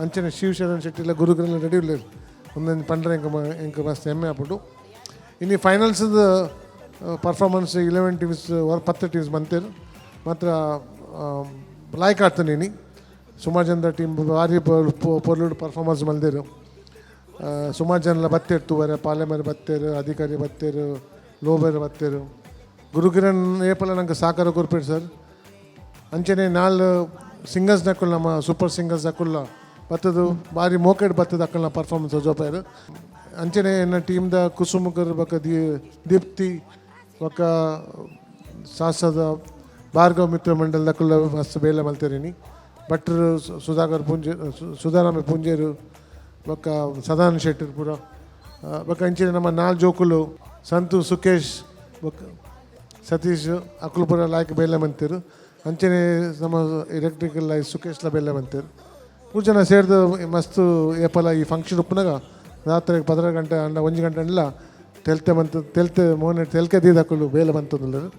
K: ಅಂಚನೆ ಶಿವಶರಣ್ ಶೆಟ್ಟಿಲ್ಲ ಗುರುಗರೆಲ್ಲ ರೆಡಿ ಉಳ್ಳೇರು ಒಂದೊಂದು ಪಂಡ್ರೆ ಎಂಕ ಮಸ್ತ್ ಹೆಮ್ಮೆ ಆಗ್ಬಿಟ್ಟು ಇನ್ನು ಫೈನಲ್ಸ್ದು ಪರ್ಫಾರ್ಮೆನ್ಸ್ 11 ಟೀಮ್ಸ್ 10 ಟೀಮ್ಸ್ ಬಂತೇರು ಮಾತ್ರ ಲಾಯ್ಕ್ ಆಗ್ತಾನೆ ನೀನು ಸುಮಾರು ಜನದ ಟೀಮ್ ಭಾರಿ ಪೊರ್ಲುಡು ಪರ್ಫಾರ್ಮೆನ್ಸ್ ಮಲ್ದೇರು ಸುಮಾರು ಜನ ಬತ್ತೇರು ತೂವರೆ ಪಾಲೆಮರ್ ಬತ್ತೇರು ಅಧಿಕಾರಿ ಬತ್ತೇರು ಲೋಬೇರು ಬತ್ತೇರು ಗುರುಗಿರಣ್ ಏಪಲ್ಲ ನಂಗೆ ಸಾಕಾರ ಕೊರ್ಪೇರು ಸರ್ ಅಂಚನೆ ನಾಲ್ ಸಿಂಗರ್ಸ್ ನಕ್ಕಲ್ಲ ನಮ್ಮ ಸೂಪರ್ ಸಿಂಗರ್ಸ್ ನಕ್ಕಲ್ಲ ಬತ್ತದು ಭಾರಿ ಮೋಕೆಡ್ ಬತ್ತದ ಅಕ್ಕಲ್ಲ ಪರ್ಫಾರ್ಮೆನ್ಸ್ ಜೋಪಾಯರು ಅಂಚನೆ ನನ್ನ ಟೀಮ್ದ ಕುಸುಮಕರ್ ಬಕ್ಕ ದೀಪ್ತಿ ಬಕ್ಕ ಶಾಸದ ಭಾರ್ಗವ ಮಿತ್ರ ಮಂಡಲ ದಕ್ಕಲ್ಲ ಮಸ್ತ್ ಬೇಲೆ ಮಲ್ತೇರಿನಿ ಭಟ್ರು ಸುಧಾಕರ್ ಸುಧಾರಾಮ ಪುಂಜೇರು ಬಕ್ಕ ಸದಾನಂದ ಶೆಟ್ಟರ್ ಪೂರ ಬಕ್ಕ ಅಂಚನೆ ನಮ್ಮ ನಾಲ್ ಜೋಕುಲು ಸಂತು ಸುಖೇಶ್ ಬಕ್ಕ ಸತೀಶ್ ಅಕ್ಕಲು ಪೂರ ಲಾಯ್ಕ್ ಬೇಲೆ ಮಂತೇರು ಅಂಚನೆ ನಮ್ಮ ಎಲೆಕ್ಟ್ರಿಕಲ್ ಲೈಟ್ ಸುಖೇಶ್ಲ ಬೆಲ್ಲ ಬಂತೇರು ಮೂರು ಜನ ಸೇರಿದು ಮಸ್ತು ಏಪಲ ಈ ಫಂಕ್ಷನ್ ಉಪ್ಪನಾಗ ರಾತ್ರಿ 10 ಗಂಟೆ ಅಂಡ 1 ಗಂಟೆ ಎಲ್ಲ ತೆಲ್ತೆ ಮೋನೆ ತೆಲ್ಕೆ ದೀದಾಕಲು ಬೇಲೆ ಬಂತಂದ್ರು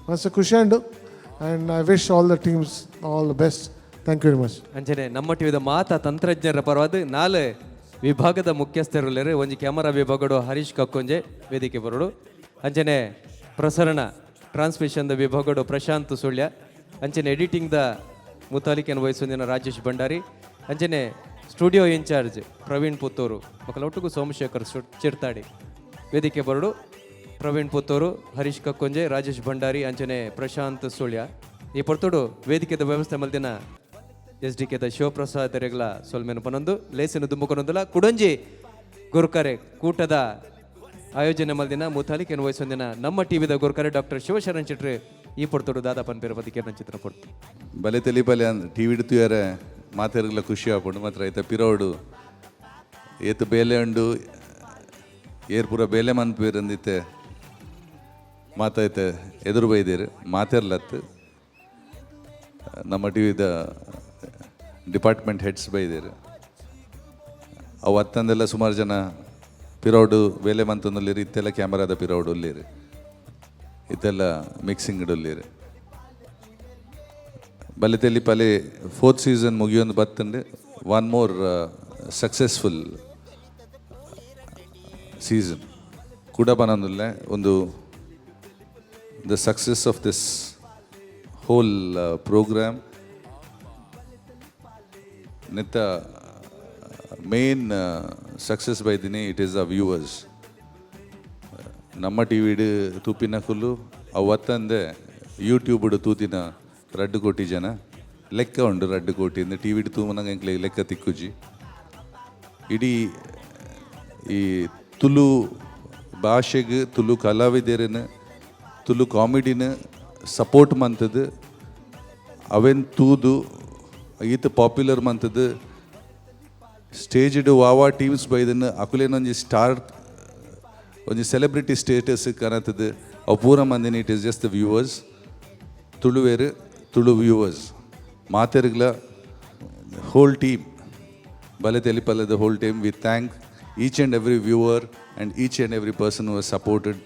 K: ಮಸ್ತ್ ಖುಷಿ ಅಂಡು and I wish all the teams all the best thank you very much
C: ಅಂಚನೆ ನಮ್ಮ ಟಿವಿದ ಮಾತಾ ತಂತ್ರಜ್ಞರ ಪರವಾದ ನಾಳೆ ವಿಭಾಗದ ಮುಖ್ಯಸ್ಥರುಳ್ಳರು ಒಂಜಿ ಕ್ಯಾಮರಾ ವಿಭಾಗಡು ಹರೀಶ್ ಕಕ್ಕೊಂಜೆ ವೇದಿಕೆ ಬರೋಡು ಅಂಚನೆ ಪ್ರಸರಣ ಟ್ರಾನ್ಸ್ಮಿಷನ್ದ ವಿಭಾಗಡು ಪ್ರಶಾಂತ್ ಸುಳ್ಯ ಅಂಚನೆ ಎಡಿಟಿಂಗ್ದ ಮುತಾಲಿಕೆಯನ್ನು ವಹಿಸೊಂದಿನ ರಾಜೇಶ್ ಭಂಡಾರಿ ಅಂಚನೆ ಸ್ಟುಡಿಯೋ ಇನ್ಚಾರ್ಜ್ ಪ್ರವೀಣ್ ಪುತ್ತೂರು ಮಕ್ಕಳ ಒಟ್ಟಿಗೂ ಸೋಮಶೇಖರ್ ಚಿರ್ತಾಡಿ ವೇದಿಕೆ ಬರಡು ಪ್ರವೀಣ್ ಪುತ್ತೂರು ಹರೀಶ್ ಕಕ್ಕೊಂಜೆ ರಾಜೇಶ್ ಭಂಡಾರಿ ಅಂಚನೆ ಪ್ರಶಾಂತ್ ಸುಳ್ಯ ಈ ಪೊರ್ತೋಡು ವೇದಿಕೆದ ವ್ಯವಸ್ಥೆ ಮಲ್ದಿನ SDKದ ಶಿವಪ್ರಸಾದ್ ರೆಗ್ಲ ಸೊಲ್ಮೆನು ಪನೊಂದು ಲೇಸಿನ ದುಂಬುಕೊನೊಂದಲ ಕುಡಂಜಿ ಗುರುಕರೆ ಕೂಟದ ಆಯೋಜನೆ ಮಲ್ದಿನ ಮುತಾಲಿಕೆಯನ್ನು ವಹಿಸೊಂದಿನ ನಮ್ಮ ಟಿವಿದ ಗುರುಕರೆ ಡಾಕ್ಟರ್ ಶಿವಶರಣ್ ಚಿಟ್ರೆ ಈ ಪೊರ್ತೋಡು ದಾದಾಪನ್ ಪೇರ ಬದಿಕೆ ಚಿತ್ರ ಪೊರ್ತು
J: ಬಲೆ ತೆಲಿಪಲೆ ಟಿವಿ ಹಿಡಿತು ಯಾರೆ ಮಾತಾಡಲ್ಲ ಖುಷಿ ಆಗ್ಬಿಡು ಮಾತ್ರ ಆಯ್ತಾ ಪಿರೋಡು ಏತು ಬೇಲೆ ಉಂಡು ಏರ್ ಪೂರ ಬೇಲೆ ಮನ್ಪೇರಂದಿತ್ತೆ ಮಾತಾಯ್ತೆ ಎದುರು ಬೈದೇರು ಮಾತಾಡ್ಲತ್ತು ನಮ್ಮ ಟಿವಿದ ಡಿಪಾರ್ಟ್ಮೆಂಟ್ ಹೆಡ್ಸ್ ಬೈದೇರು ಅವು ಹತ್ತಂದೆಲ್ಲ ಸುಮಾರು ಜನ ಪಿರೌಡು ಬೇಲೆ ಮಂತೊಂದುಲ್ಲಿರಿ ಇತ್ತೆಲ್ಲ ಕ್ಯಾಮರಾದ ಪಿರೌಡು ಉಳ್ಳೀರಿ ಇತ್ತೆಲ್ಲ ಮಿಕ್ಸಿಂಗ್ ಇಡುಲ್ಲಿರಿ ಬಲೆ ತೆಲಿಪಲೆ 4th ಸೀಸನ್ ಮುಗಿಯೊಂದು ಬತ್ತಂಡು 1 more ಸಕ್ಸಸ್ಫುಲ್ ಸೀಸನ್ ಕೂಡ ಬನ್ನೊಂದುಲ್ಲೆ ಒಂದು the success of this whole program ನಿತ್ತ ಮೇನ್ ಸಕ್ಸಸ್ ಬೈದಿನಿ ಇಟ್ ಈಸ್ ದ ವ್ಯೂವರ್ಸ್ ನಮ್ಮ ಟಿವಿಡು ತೂಪಿನ ಫುಲ್ಲು ಅವತ್ತಂದೆ ಯೂಟ್ಯೂಬ್ಡು ತೂತಿನ 2 ಕೋಟಿ ಜನ ಲೆಕ್ಕ ಉಂಡು ರಡ್ಡು ಕೋಟಿಯಿಂದ ಟಿ ವಿ ತೂಮನಂಗೆ ಎಂಕ್ಲೆ ಲೆಕ್ಕ ತಿಕ್ಕುಜಿ ಇಡೀ ಈ ತುಳು ಭಾಷೆಗೆ ತುಳು ಕಲಾವಿದರನ್ನು ತುಳು ಕಾಮಿಡಿನ ಸಪೋರ್ಟ್ ಮಂತದ್ದು ಅವೆನ್ ತೂದು ಈತ ಪಾಪ್ಯುಲರ್ ಮಂತದ್ದು ಸ್ಟೇಜ್ಡು ವಾವಾ ಟೀಮ್ಸ್ ಬೈದನ್ನು ಅಕುಲೇನೊಂಜಿ ಸ್ಟಾರ್ ಒಂಜಿ ಸೆಲೆಬ್ರಿಟಿ ಸ್ಟೇಟಸ್ ಕಾಣತ್ತದು ಅವು ಪೂರ ಮಂದಿನ it is just the viewers ತುಳುವೇರು ತುಳು ವ್ಯೂವರ್ಸ್ ಮಾತೆರ್ಗ್ಲ ಹೋಲ್ ಟೀಮ್ ಬಲೆ ತೆಲಿಪಲ್ಲದ whole team we thank each and every viewer and each and every person who has supported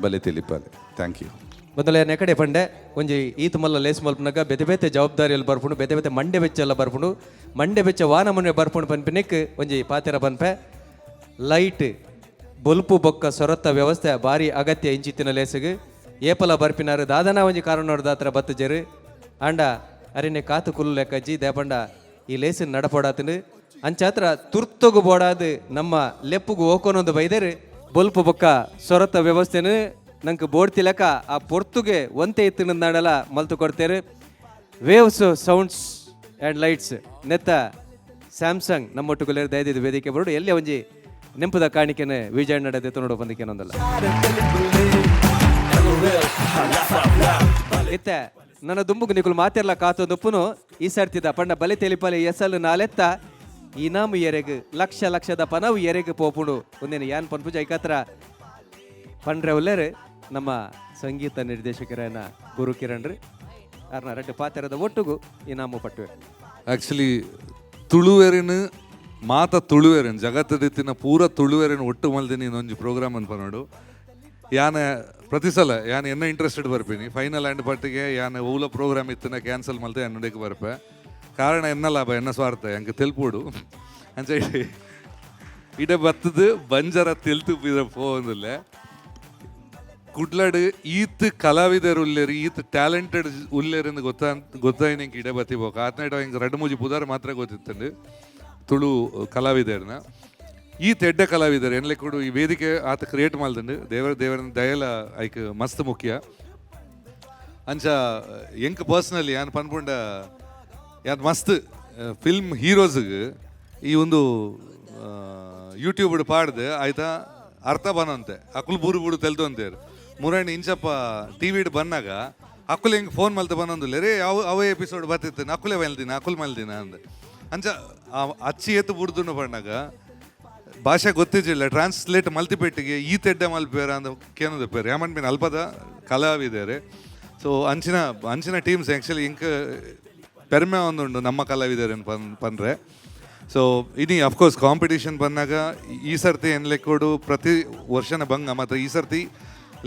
J: ಬಲೆ ತೆಲಿಪಾಲೆ ಥ್ಯಾಂಕ್ ಯು.
C: ಮೊದಲೇ ನೆಕಡೆ ಪಂಡೆ ಒಂಜಿ ಈತ ಮಲ್ಲ ಲೇಸ್ ಮಲ್ಪನಾಗ ಬೆತೆ ಬೆತೆ ಜವಾಬ್ದಾರಿಯಲ್ಲಿ ಬರ್ಪುಂಡು ಬೆತೆ ಬೆತೆ ಮಂಡೆ ಬೆಚ್ಚ ಎಲ್ಲ ಬರ್ಪುಂಡು ಮಂಡೆ ಬೆಚ್ಚ ವಾನ ಮುನ್ನೆ ಬರ್ಪುಂಡು ಪನ್ಪಿನಿಕ್ ಒಂಜಿ ಪಾತೆರ ಪನ್ಪೆ ಲೈಟ್ ಬೊಲ್ಪು ಬೊಕ್ಕ ಸೊರತ್ತ ವ್ಯವಸ್ಥೆ ಭಾರಿ ಅಗತ್ಯ ಇಂಚಿತ್ತಿನ ಲೇಸಿಗೆ ಏಪಲ ಬರ್ಪಿನಾರು ದಾದನ ಒಂಜಿ ಕಾರಣೋಡ ದಾತ್ರ ಬತ್ತಜರು ಆಂಡ ಅರಿನೆ ಕಾತು ಕುಲ್ಲು ಲೆಕ್ಕಜ್ಜಿ ದೇಪಂಡ ಈ ಲೇಸಿನ ನಡಪೋಡಾತನು ಅಂಚಾತ್ರ ತುರ್ತುಗು ಬೋಡಾದು ನಮ್ಮ ಲೆಪ್ಪುಗು ಓಕೋನೊಂದು ಬೈದರೆ ಬೊಲ್ಪು ಬೊಕ್ಕ ಸೊರತ್ತ ವ್ಯವಸ್ಥೆನು ನಂಗೆ ಬೋಡ್ತಿ ಲೆಕ್ಕ ಆ ಪೊರ್ತುಗೆ ಒಂತೆ ಇತ್ತಿನ ನಾಡಲ್ಲ ಮಲ್ತು ಕೊಡ್ತೇರು ವೇವ್ಸ್ ಸೌಂಡ್ಸ್ ಆ್ಯಂಡ್ ಲೈಟ್ಸ್ ನೆತ್ತ ಸ್ಯಾಮ್ಸಂಗ್ ನಮ್ಮೊಟ್ಟುಗುಲೇರು ದಯದಿದ್ದು ವೇದಿಕೆ ಬರೋಡು ಎಲ್ಲೇ ಒಂಜಿ ನೆಂಪದ ಕಾಣಿಕೆನೆ ವಿಜಯ ನಡೆದಿತ್ತು ನೋಡೋ ಬಂದಿಕೇನೊಂದಲ್ಲ ಇತ್ತೆ ನನ್ನ ದುಂಬುಗು ನಿಕುಲು ಮಾತೆರ್ಲ ಕಾತೊಂದುಪ್ಪುನು ಈ ಸರ್ತಿದ ಪಂಡ ಬಲೆ ತೆಲಿಪಲೆ ಎಸಲು ನಾಲೆತ್ತ ಇನಾಮು ಎರೆಗು ಲಕ್ಷ ಲಕ್ಷದ ಪನವು ಎರೆಗು ಪೋಪುಡು ಒಂದೇನು ಯಾನ್ ಪನ್ಪುಜ ಐಕತ್ರ ಪಂಡ್ರೆ ಉಲ್ಲೇರು ನಮ್ಮ ಸಂಗೀತ ನಿರ್ದೇಶಕರನ್ನ ಗುರು ಕಿರಣ್ ರೀ ಅರ್ನ ರೆಡ್ಡು ಪಾತೆರದ ಒಟ್ಟುಗು ಇನಾಮು ಪಟ್ಟುವೆ.
J: ಆ್ಯಕ್ಚುಲಿ ತುಳುವೆರಿನ ಮಾತ ತುಳುವೆರಿನ ಜಗತ್ತದಿತ್ತಿನ ಪೂರ ತುಳುವೆರಿನ ಒಟ್ಟು ಮಲ್ದಿನಿ ಇನ್ನೊಂದು ಪ್ರೋಗ್ರಾಮ್ ಅನ್ಪನೋಡು ಯಾನ ಪ್ರತಿ ಸಲ ಯಾನು ಎನ್ನ ಇಂಟ್ರೆಸ್ಟೆಡ್ ಬರ್ಪೀನಿ ಫೈನಲ್ ಆ್ಯಂಡ್ ಪಟ್ಟಿಗೆ ಯಾನು ಓಲ ಪ್ರೋಗ್ರಾಮ್ ಇತ್ತಿನ ಕ್ಯಾನ್ಸಲ್ ಮಲ್ತೆ ಅನ್ನೋದಕ್ಕೆ ಬರ್ಪೆ ಕಾರಣ ಎನ್ನ ಲಾಭ ಎನ್ನ ಸ್ವಾರ್ಥ ಹೆಂಗೆ ತೆಲ್ಪುಡು ಅಂಚ ಇಡೆ ಬತ್ತದು ಬಂಜರ ತೆಲ್ತು ಪೋಂದಿಲ್ಲ ಕುಡ್ಲಾಡು ಈತ್ ಕಲಾವಿದರು ಉಲ್ಲೇರು ಈತ್ ಟ್ಯಾಲೆಂಟೆಡ್ ಉಲ್ಲೇರಿಂದ ಗೊತ್ತಾಯಿ ನಿಂಗೆ ಇಡೆ ಬತ್ತಿಬೋಕ ಆತ್ನಾಯ್ಡ ಹಿಂಗೆ ರಡ್ಡು ಮೂಜಿ ಪುದಾರ ಮಾತ್ರ ಗೊತ್ತಿತ್ತಂಡು ತುಳು ಕಲಾವಿದರನ್ನ ಈ ತೆಡ್ಡ ಕಲಾವಿದರು ಎನ್ಲೆ ಕೊಡು ಈ ವೇದಿಕೆ ಆತ ಕ್ರಿಯೇಟ್ ಮಾಡ್ದಂಡು ದೇವರ ದಯಲ ಐಕ್ ಮಸ್ತ್ ಮುಖ್ಯ ಅಂಚ ಎಂಕ್ ಪರ್ಸ್ನಲಿ ಯಾನ್ ಪನ್ಪುಂಡ ಯಾನ್ ಮಸ್ತ್ ಫಿಲ್ಮ್ ಹೀರೋಸ್ಗೆ ಈ ಒಂದು ಯೂಟ್ಯೂಬ್ ಪಾಡ್ದು ಆಯ್ತಾ ಅರ್ಥ ಬನಂತೆ ಅಕುಲ್ ಬೂರು ಬೂಡು ತೆಲ್ತು ಅಂತೇರು ಮುರಾಣಿ ಇಂಚಪ್ಪ ಟಿ ವಿಡ್ ಬಂದಾಗ ಅಕುಲ್ ಹೆಂಗೆ ಫೋನ್ ಮಲ್ತು ಬಂದೊಂದಿಲ್ಲ ರೇ ಅವೇ ಎಪಿಸೋಡ್ ಬರ್ತಿತ್ತು ಅಕುಲೆ ಮಲ್ದಿನ ಅಕುಲ್ ಮಲ್ದಿನ ಅಂದ ಅಂಚ ಅಚ್ಚಿ ಎತ್ತು ಬುಡ್ದು ಪಣ್ಣಾಗ ಭಾಷೆ ಗೊತ್ತಿದ್ದಿಲ್ಲ ಟ್ರಾನ್ಸ್ಲೇಟ್ ಮಲ್ತಿಪೆಟ್ಟಿಗೆ ಈ ತೆಡ್ಡೆ ಮಲ್ಪೇರ ಅಂತ ಕೇನೋದು ಪೇರು ಯಾಮನ್ ಮೀನು ಅಲ್ಪದ ಕಲಾವಿದರೆ ಸೊ ಅಂಚಿನ ಟೀಮ್ಸ್ ಆ್ಯಕ್ಚುಲಿ ಇಂಕ ಪೆರ್ಮೆ ಒಂದುಂಡು ನಮ್ಮ ಕಲಾವಿದರೇನು ಪಂದ್ರೆ ಸೊ ಇನಿ ಅಫ್ಕೋರ್ಸ್ ಕಾಂಪಿಟೇಷನ್ ಬಂದಾಗ ಈ ಸರ್ತಿ ಏನು ಲೆಕ್ಕೋಡು ಪ್ರತಿ ವರ್ಷನ ಬಂಗ ಮತ್ತು ಈ ಸರ್ತಿ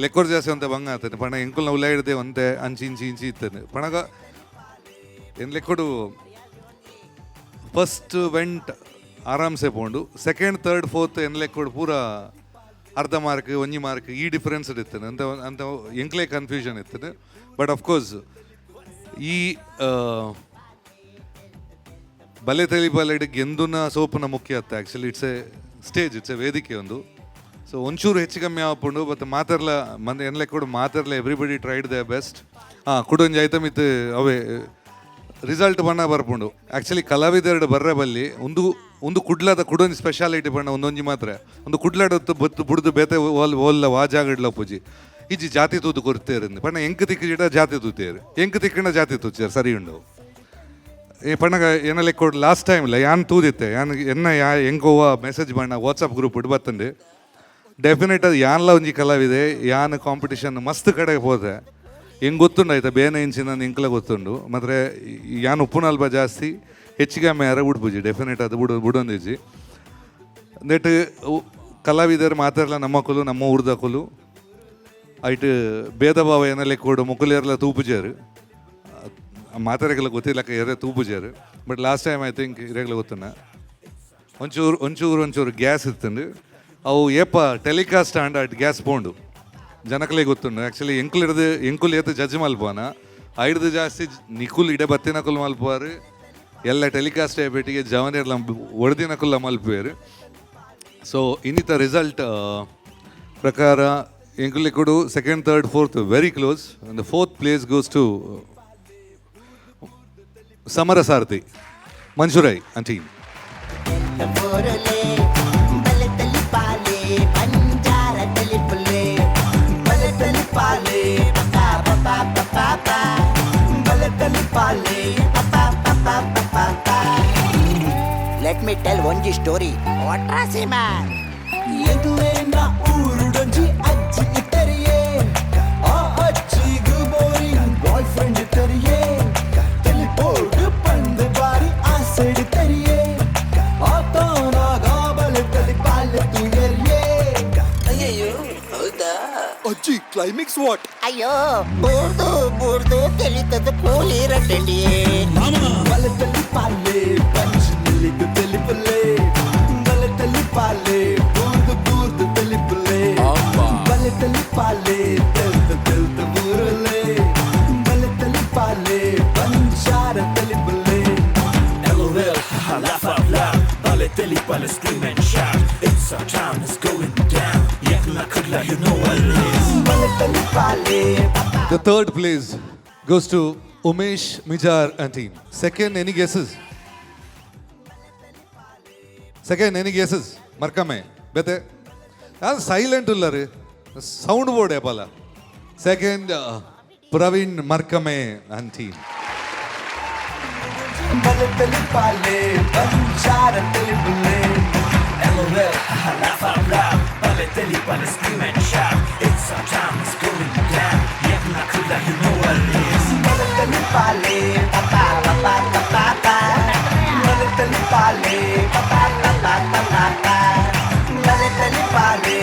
J: ಲೆಕ್ಕೋರು ಜಾಸ್ತಿ ಅಂತ ಬಂಗ ಆತನೆ ಪಣ ಎಂಕುಲ್ನ ಉಲ್ಲ ಹಿಡ್ದೆ ಒಂತೆ ಅಂಚಿ ಇಂಚಿ ಇತ್ತನೆ ಪಣಗ ಏನು ಲೆಕ್ಕೋಡು ಫಸ್ಟ್ ವೆಂಟ್ ಆರಾಮ್ಸೆ ಪೋಂಡು ಸೆಕೆಂಡ್ ಥರ್ಡ್ ಫೋರ್ತ್ ಏನು ಲೆಕ್ಕೋಡು ಪೂರ ಅರ್ಧ ಮಾರ್ಕ್ ಒಂಜಿ ಮಾರ್ಕ್ ಈ ಡಿಫ್ರೆನ್ಸ್ ಇರ್ತದೆ ಅಂತ ಎಂಕ್ಲೆ ಕನ್ಫ್ಯೂಷನ್ ಇರ್ತದೆ ಬಟ್ ಅಫ್ಕೋರ್ಸ್ ಈ ಬಲೆ ತೆಲಿಬಲೆಡ್ ಗೆಂದುನ ಸೋಪುನ ಮುಖ್ಯ ಅತ್ತ actually it's A stage it's A ವೇದಿಕೆ ಒಂದು ಸೊ ಒಂಚೂರು ಹೆಚ್ಚು ಕಮ್ಮಿ ಆಪುಂಡು ಮತ್ತು ಮಾತಾಡ್ಲ ಮಂದಿ ಎನ್ಲೆ ಕೊಡು ಮಾತಾಡ್ಲ ಎವ್ರಿಬಡಿ ಟ್ರೈಡ್ ದ ಬೆಸ್ಟ್ ಕುಡೊಂಜಿ ಐತಮ್ ಇತ್ತು ಅವೇ ರಿಸಲ್ಟ್ ಬಣ್ಣ ಬರ್ಪುಂಡು ಆ್ಯಕ್ಚುಲಿ ಕಲಾವಿದೆರಡು ಬರ್ರೆ ಬಲ್ಲಿ ಒಂದು ಕುಡ್ಲದ ಕುಡೊಂದು ಸ್ಪೆಷಾಲಿಟಿ ಬಣ್ಣ ಒಂದೊಂಜಿ ಮಾತ್ರ ಒಂದು ಕುಡ್ಲಾಡತ್ತು ಬತ್ತು ಬುಡ್ದು ಬೇತೆ ಓಲ್ಲ ವಾಜಾಗಡ್ಲ ಪೂಜಿ ಇಜ್ಜಿ ಜಾತಿ ತೂತು ಕೊರ್ತೇರು ಪಣ್ಣ ಎಂಕ್ ತಿಕ್ಕಿಡ ಜಾತಿ ತೂತೇರು ಎಂಕ್ ತಿಕ್ಕಿನ ಜಾತಿ ತೂಚಾರು ಸರಿ ಉಂಡು ಪಣ್ಣಗ ಏನಲ್ಲ ಕೊಡು ಲಾಸ್ಟ್ ಟೈಮ್ಲ ಯಾನ್ ತೂದಿತ್ತೆ ಯಾನ್ ಎನ್ನ ಹೆಂಗೋವ ಮೆಸೇಜ್ ಬಣ್ಣ ವಾಟ್ಸಪ್ ಗ್ರೂಪ್ ಇಡ್ಬತ್ತಂಡು ಡೆಫಿನೆಟ್ ಅದು ಯಾನ್ಲ ಒಂಜಿ ಕಲಾವಿದೆ ಯಾನ್ ಕಾಂಪಿಟೇಷನ್ ಮಸ್ತ್ ಕಡೆಗೆ ಹೋದೆ ಹೆಂಗೆ ಗೊತ್ತುಂಡು ಆಯ್ತಾ ಬೇನೆ ಇಂಚಿನ ಇಂಕ್ಲ ಗೊತ್ತುಂಡು ಮಾತ್ರ ಯಾನ್ ಉಪ್ಪುನ ಅಲ್ಪ ಜಾಸ್ತಿ ಹೆಚ್ಚಿಗೆ ಮೇರ ಉಡ್ಬುಜಿ ಡೆಫಿನೆಟ್ ಅದು ಬುಡೊಂದಿಜ್ಜಿ ನೆಟ್ ಕಲಾವಿದರು ಮಾತಾಡಲ ನಮ್ಮ ಕುಲು ನಮ್ಮ ಊರ್ದ ಕುಲು ಐಟ್ ಭೇದ ಭಾವ ಏನಲ್ಲ ಕೊಡು ಮುಕುಲಿಯರ್ಲ ತೂಪುಜಾರು ಮಾತಾಡಕ್ಕೆಲ್ಲ ಗೊತ್ತಿಲ್ಲ ಎರೆ ತೂಪುಜಾರು but last time I think ಇರೆಗ್ಲ ಗೊತ್ತನ ಒಂಚೂರು ಗ್ಯಾಸ್ ಇತ್ತಂಡು ಅವು ಏಪ ಟೆಲಿಕಾಸ್ಟ್ ಆಂಡ್ ಅಟ್ ಗ್ಯಾಸ್ ಪೋಂಡು ಜನಕಲೇ ಗೊತ್ತುಂಡು ಆ್ಯಕ್ಚುಲಿ ಎಂಕುಲ್ ಏತು ಜಡ್ಜ್ ಮಲ್ಪೋನ ಐಡ್ದು ಜಾಸ್ತಿ ನಿಕುಲ್ ಇಡೆ ಬತ್ತಿನಕುಲ್ ಮಲ್ಪುವಾರು ಎಲ್ಲ ಟೆಲಿಕಾಸ್ಟ್ ಬೇಟಿಗೆ ಜವನಿರ್ಲ ಒಡೆದಿನಕುಲ್ಲ ಮಲ್ಪುವೇರು ಸೊ ಇನ್ನಿತ ರಿಸಲ್ಟ್ ಪ್ರಕಾರ ಎಂಕುಲಿ ಕೊಡು second third fourth very close the fourth place goes to Samarasarathi మంజురై and team.
B: Let me tell one story. What man?
A: ಎದುರೇನ ಊರುಡೊಂಜಿ ಅಜ್ಜಿ ಇತ್ತರಿಯೇ ಆ ಅಜ್ಜಿಗು ಬೋರಿಂಗ್ ಬಾಯ್ ಫ್ರೆಂಡ್ ಇತ್ತರಿಯೇ ತೆಲಿಪೋಡು ಪಂದು ಬಾರಿ ಆ ಸೈಡ್ ಇತ್ತರಿಯೇ ಆತನಾಗ ಬಲದಲ್ಲಿ ಪಾಲೆ ತುಯರಿಯೇ
B: ಅಯ್ಯೋ ಹೌದಾ
A: ಅಜ್ಜಿ ಕ್ಲೈಮ್ಯಾಕ್ಸ್ ವಾಟ್
B: ಅಯ್ಯೋ ಬೂರ್ದು ತಿಳಿತದ ಪೋಲಿರಟೆಂಡಿಯೇ
A: ಬಲದಲ್ಲಿ ಪಾಲೆ ಪಂಚ್ ನಿಲ್ಲಿಗೆ ತೆಲಿಪುಲೆ ಬಲದಲ್ಲಿ ಪಾಲೆ ಬೂರ್ದು ತೆಲಿಪುಲೆ ಬಲದಲ್ಲಿ ಪಾಲೆ ತೆಲ್ತ ಬೂರಲೆ ಬಲದಲ್ಲಿ ಪಾಲೆ ಪಂಚಾರ ತೆಲಿಪುಲೆ LOL laugh out loud ಬಲದಲ್ಲಿ ಪಾಲೆ scream and shout it's our time it's going down yakla kudla you know what it is ಬಲದಲ್ಲಿ ಪಾಲೆ.
J: The third place goes to Umesh Mijar and team. Second, any guesses? Markame. Bete. That's silent ullare. Sound board epala. Second, Praveen Markame and team.
A: ಬಲದಲ್ಲಿ ಪಾಲೆ ಪಂಚಾರ ತೆಲಿಪುಲೆ LOL laugh out loud ಬಲದಲ್ಲಿ ಪಾಲೆ scream and shout it's our time it's going down yakla kudla you know what it is ಬಲದಲ್ಲಿ ಪಾಲೆ ಪಪಾ ಬಲದಲ್ಲಿ ಪಾಲೆ ಪಪಾ ಬಲದಲ್ಲಿ ಪಾಲೆ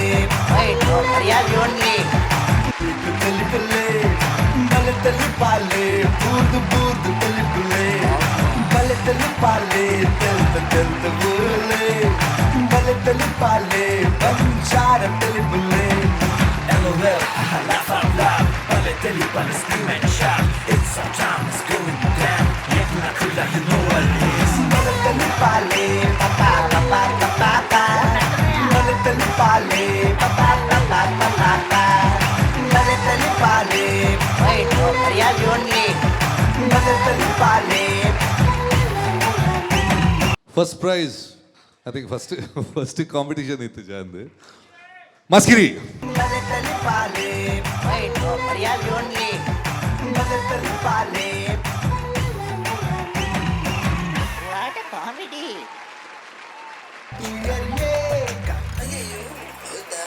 B: wait really only
A: ತೆಲಿಪುಲೆ ಬಲದಲ್ಲಿ ಪಾಲೆ ಬೂರ್ದು ತೆಲಿಪುಲೆ ಬಲದಲ್ಲಿ ಪಾಲೆ ತೆಲ್ತ ಬೂರಲೆ ಬಲದಲ್ಲಿ ಪಾಲೆ ಪಂಚಾರ ತೆಲಿಪುಲೆ LOL laugh out loud ಬಲದಲ್ಲಿ ಪಾಲೆ scream and shout it's our time it's going down yakla kudla you know what it is ಬಲದಲ್ಲಿ ಪಾಲೆ ಪಪಾ ಬಲದಲ್ಲಿ ಪಾಲೆ ಪಪಾ ಬಲದಲ್ಲಿ ಪಾಲೆ
B: wait really only
A: ಬಲದಲ್ಲಿ ಪಾಲೆ.
J: First prize, I think first competition itte jande. Maskiri.
A: ಬಲದಲ್ಲಿ ಪಾಲೆ
B: wait really only
A: ಬಲದಲ್ಲಿ ಪಾಲೆ.
B: what a comedy
A: ತುಯರಿಯೇ ಅಯ್ಯೋ ಹೌದಾ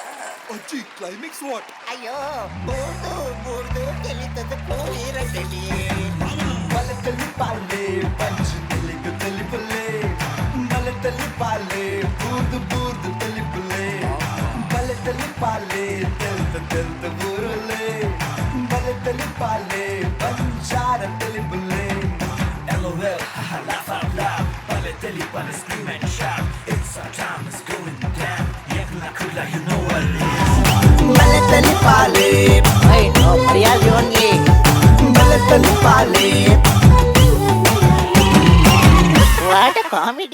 A: ಅಜ್ಜಿ climax what
B: ಅಯ್ಯೋ ಬೂರ್ದು ತಿಳಿತದ ಪೋಲಿರಟೆಂಡಿಯೇ
A: ಬಲದಲ್ಲಿ ಪಾಲೆ punch ನಿಲ್ಲಿಗೆ ತೆಲಿಪುಲೆ ಬಲದಲ್ಲಿ ಪಾಲೆ ಬೂರ್ದು ತೆಲಿಪುಲೆ ಬಲದಲ್ಲಿ ಪಾಲೆ ತೆಲ್ತ ಬೂರಲೆ ಬಲದಲ್ಲಿ ಪಾಲೆ ಪಂಚಾರ ತೆಲಿಪುಲೆ LOL laugh out loud ಬಲದಲ್ಲಿ ಪಾಲೆ scream and shout it's our time it's going down yakla kudla you know what it is
B: ಬಲದಲ್ಲಿ ಪಾಲೆ wait really only
A: ಬಲದಲ್ಲಿ ಪಾಲೆ.
B: what a comedy